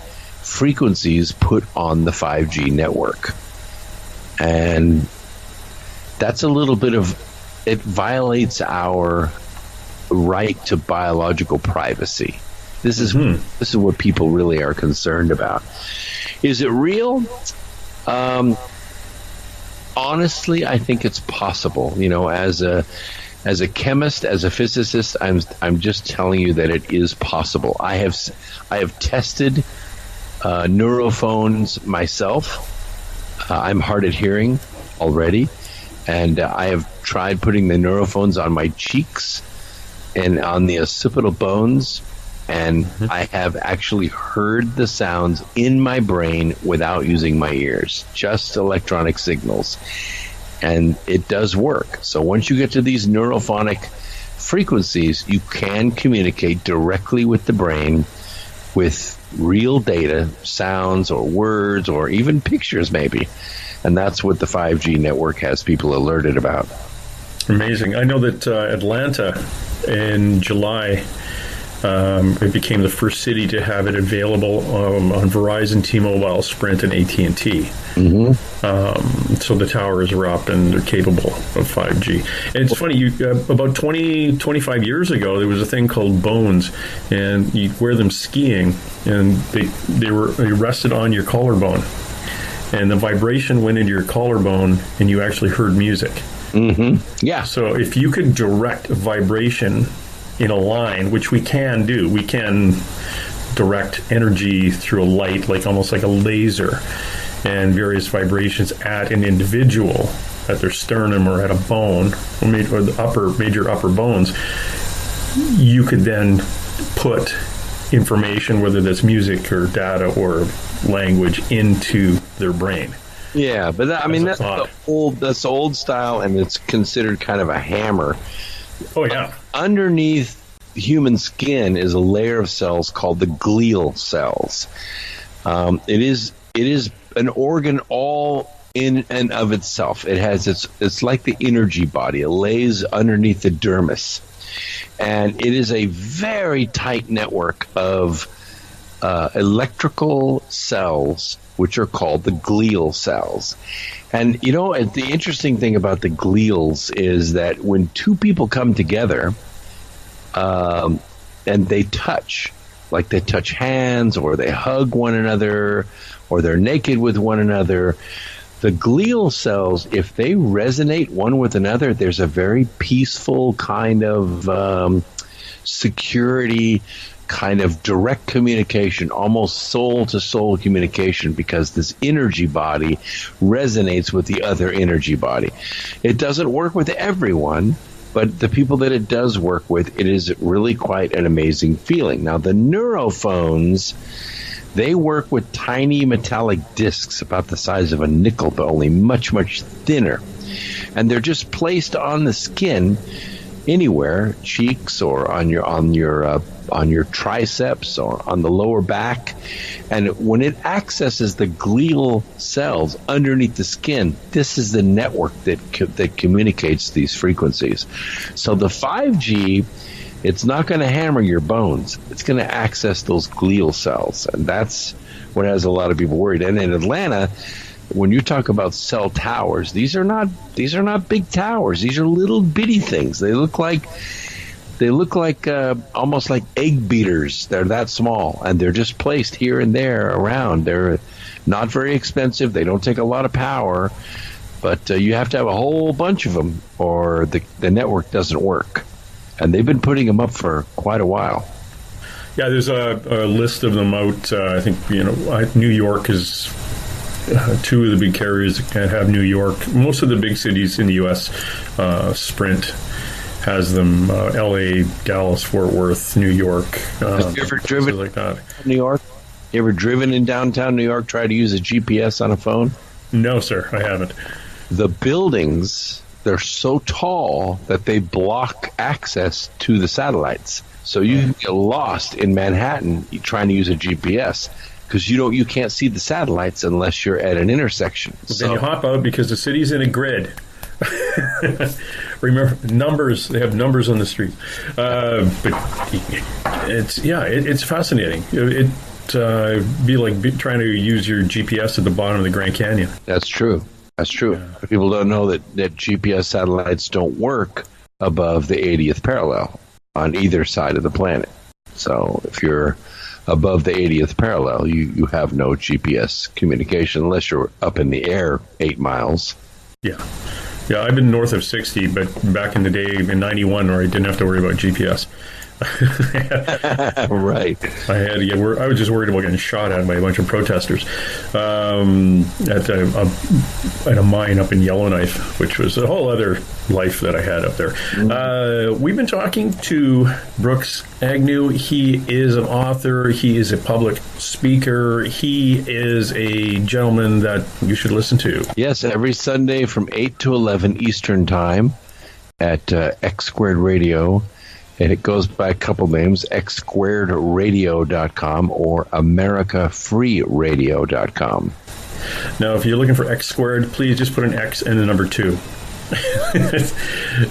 frequencies put on the 5G network. And that's a little bit of, it violates our right to biological privacy. This is what people really are concerned about. Is it real? Honestly, I think it's possible. As a chemist, as a physicist, I'm just telling you that it is possible. I have tested neurophones myself. I'm hard at hearing already, and I have tried putting the neurophones on my cheeks and on the occipital bones, and I have actually heard the sounds in my brain without using my ears, just electronic signals. And it does work. So once you get to these neurophonic frequencies, you can communicate directly with the brain with real data, sounds or words or even pictures maybe. And that's what the 5G network has people alerted about. Amazing. I know that Atlanta in July, it became the first city to have it available on Verizon, T-Mobile, Sprint, and AT&T. So the towers are up and they're capable of 5G. And it's funny, about 25 years ago, there was a thing called bones, and you wear them skiing, and they rested on your collarbone. And the vibration went into your collarbone, and you actually heard music. Yeah. So if you could direct vibration in a line, which we can do, we can direct energy through a light, almost like a laser, and various vibrations at an individual, at their sternum or at a bone, or the major upper bones. You could then put information, whether that's music or data or language, into their brain. Yeah, but that's the old style, and it's considered kind of a hammer. Oh, yeah. Underneath human skin is a layer of cells called the glial cells. It is an organ all in and of itself. It's like the energy body. It lays underneath the dermis, and it is a very tight network of electrical cells, which are called the glial cells. And the interesting thing about the glials is that when two people come together and they touch, like they touch hands or they hug one another or they're naked with one another, the glial cells, if they resonate one with another, there's a very peaceful kind of security, kind of direct communication, almost soul-to-soul communication, because this energy body resonates with the other energy body. It doesn't work with everyone, but the people that it does work with, it is really quite an amazing feeling. Now, the neurophones, they work with tiny metallic discs about the size of a nickel, but only much, much thinner. And they're just placed on the skin anywhere, cheeks or on your triceps or on the lower back. And when it accesses the glial cells underneath the skin, this is the network that communicates these frequencies. So the 5G, it's not going to hammer your bones. It's going to access those glial cells. And that's what has a lot of people worried. And in Atlanta, when you talk about cell towers, these are not big towers. These are little bitty things. They look like almost like egg beaters. They're that small, and they're just placed here and there around. They're not very expensive. They don't take a lot of power, but you have to have a whole bunch of them, or the network doesn't work. And they've been putting them up for quite a while. Yeah, there's a list of them out. I think New York is. Two of the big carriers that have New York. Most of the big cities in the U.S., Sprint has them. L.A., Dallas, Fort Worth, New York. Have you ever driven like that? New York? You ever driven in downtown New York, tried to use a GPS on a phone? No, sir, I haven't. The buildings, they're so tall that they block access to the satellites. So you can get lost in Manhattan trying to use a GPS. Because you can't see the satellites unless you're at an intersection. Well, then you hop out because the city's in a grid. Remember, numbers. They have numbers on the street. But it's fascinating. It'd be like trying to use your GPS at the bottom of the Grand Canyon. That's true. Yeah. People don't know that GPS satellites don't work above the 80th parallel on either side of the planet. So if you're above the 80th parallel, you have no GPS communication unless you're up in the air 8 miles. Yeah, I've been north of 60, but back in the day in 91 where I didn't have to worry about GPS. Right. I was just worried about getting shot at by a bunch of protesters at a mine up in Yellowknife, which was a whole other life that I had up there. We've been talking to Brooks Agnew. He is an author. He is a public speaker. He is a gentleman that you should listen to. Yes, every Sunday from 8 to 11 Eastern Time at X Squared Radio. And it goes by a couple names, xsquaredradio.com or americafreeradio.com. Now, if you're looking for X Squared, please just put an X and the number 2.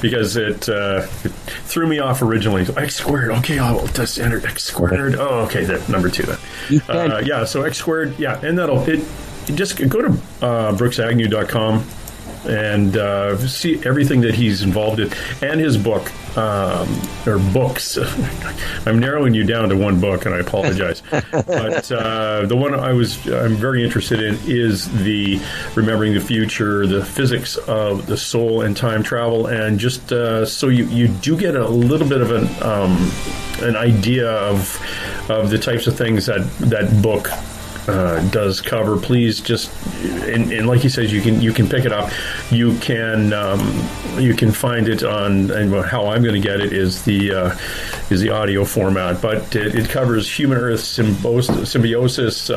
Because it threw me off originally. So X Squared, okay, I'll just enter X Squared. Oh, okay, that number 2 then. So X Squared, and just go to brooksagnew.com and see everything that he's involved in, and his book, or books. I'm narrowing you down to one book, and I apologize. But the one I'm very interested in is the Remembering the Future, the physics of the soul and time travel, and just so you do get a little bit of an idea of the types of things that book does cover. Please just and like he says, you can pick it up. You can find it on, and how I'm going to get it is the audio format, but it covers human Earth symbiosis,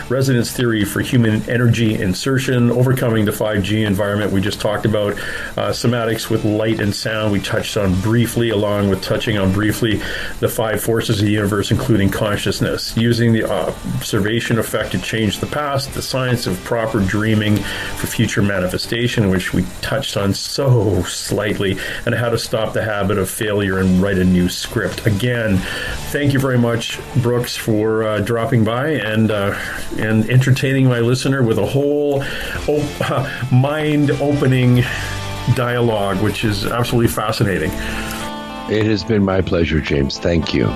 resonance theory for human energy insertion, overcoming the 5G environment we just talked about, somatics with light and sound we touched on briefly, along with touching on briefly the 5 forces of the universe, including consciousness, using the observation effect to change the past, the science of proper dreaming for future manifestation, which we touched on so slightly, and how to stop the habit of failure and write a new script. Again, thank you very much, Brooks, for dropping by and entertaining my listener with a whole mind-opening dialogue, which is absolutely fascinating. It has been my pleasure, James. Thank you.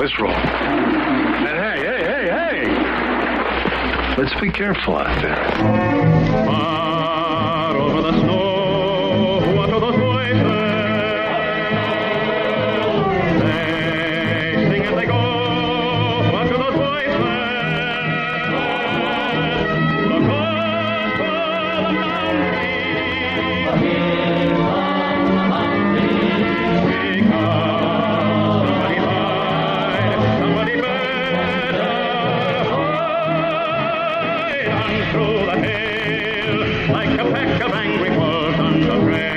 let's roll. And hey. Let's be careful out there. Far over the snow, what are those voices? They sing as they go. What are those voices? Look up for the mountain. Somebody hide, somebody better hide on through the hail, like a pack of angry wolves on the trail.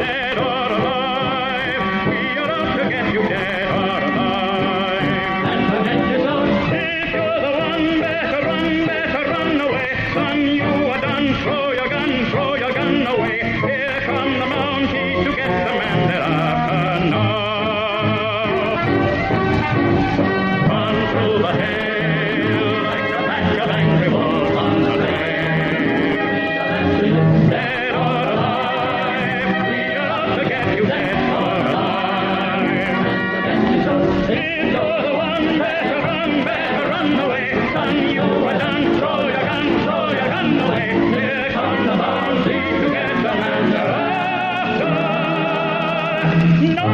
Dead or alive, we are out to get you, dead or alive. And forget yourself. If you're the one, better run away. Son, you are done, throw your gun away. Here come the Mounties to get the man they're after now. Run through the hail like a pack of angry wolves on the trail. Dead or alive, we are out to get you, dead or alive. If you're the one, better run away. Son, you are done, throw your gun away. Here come the Mounties to get the man they're after. No!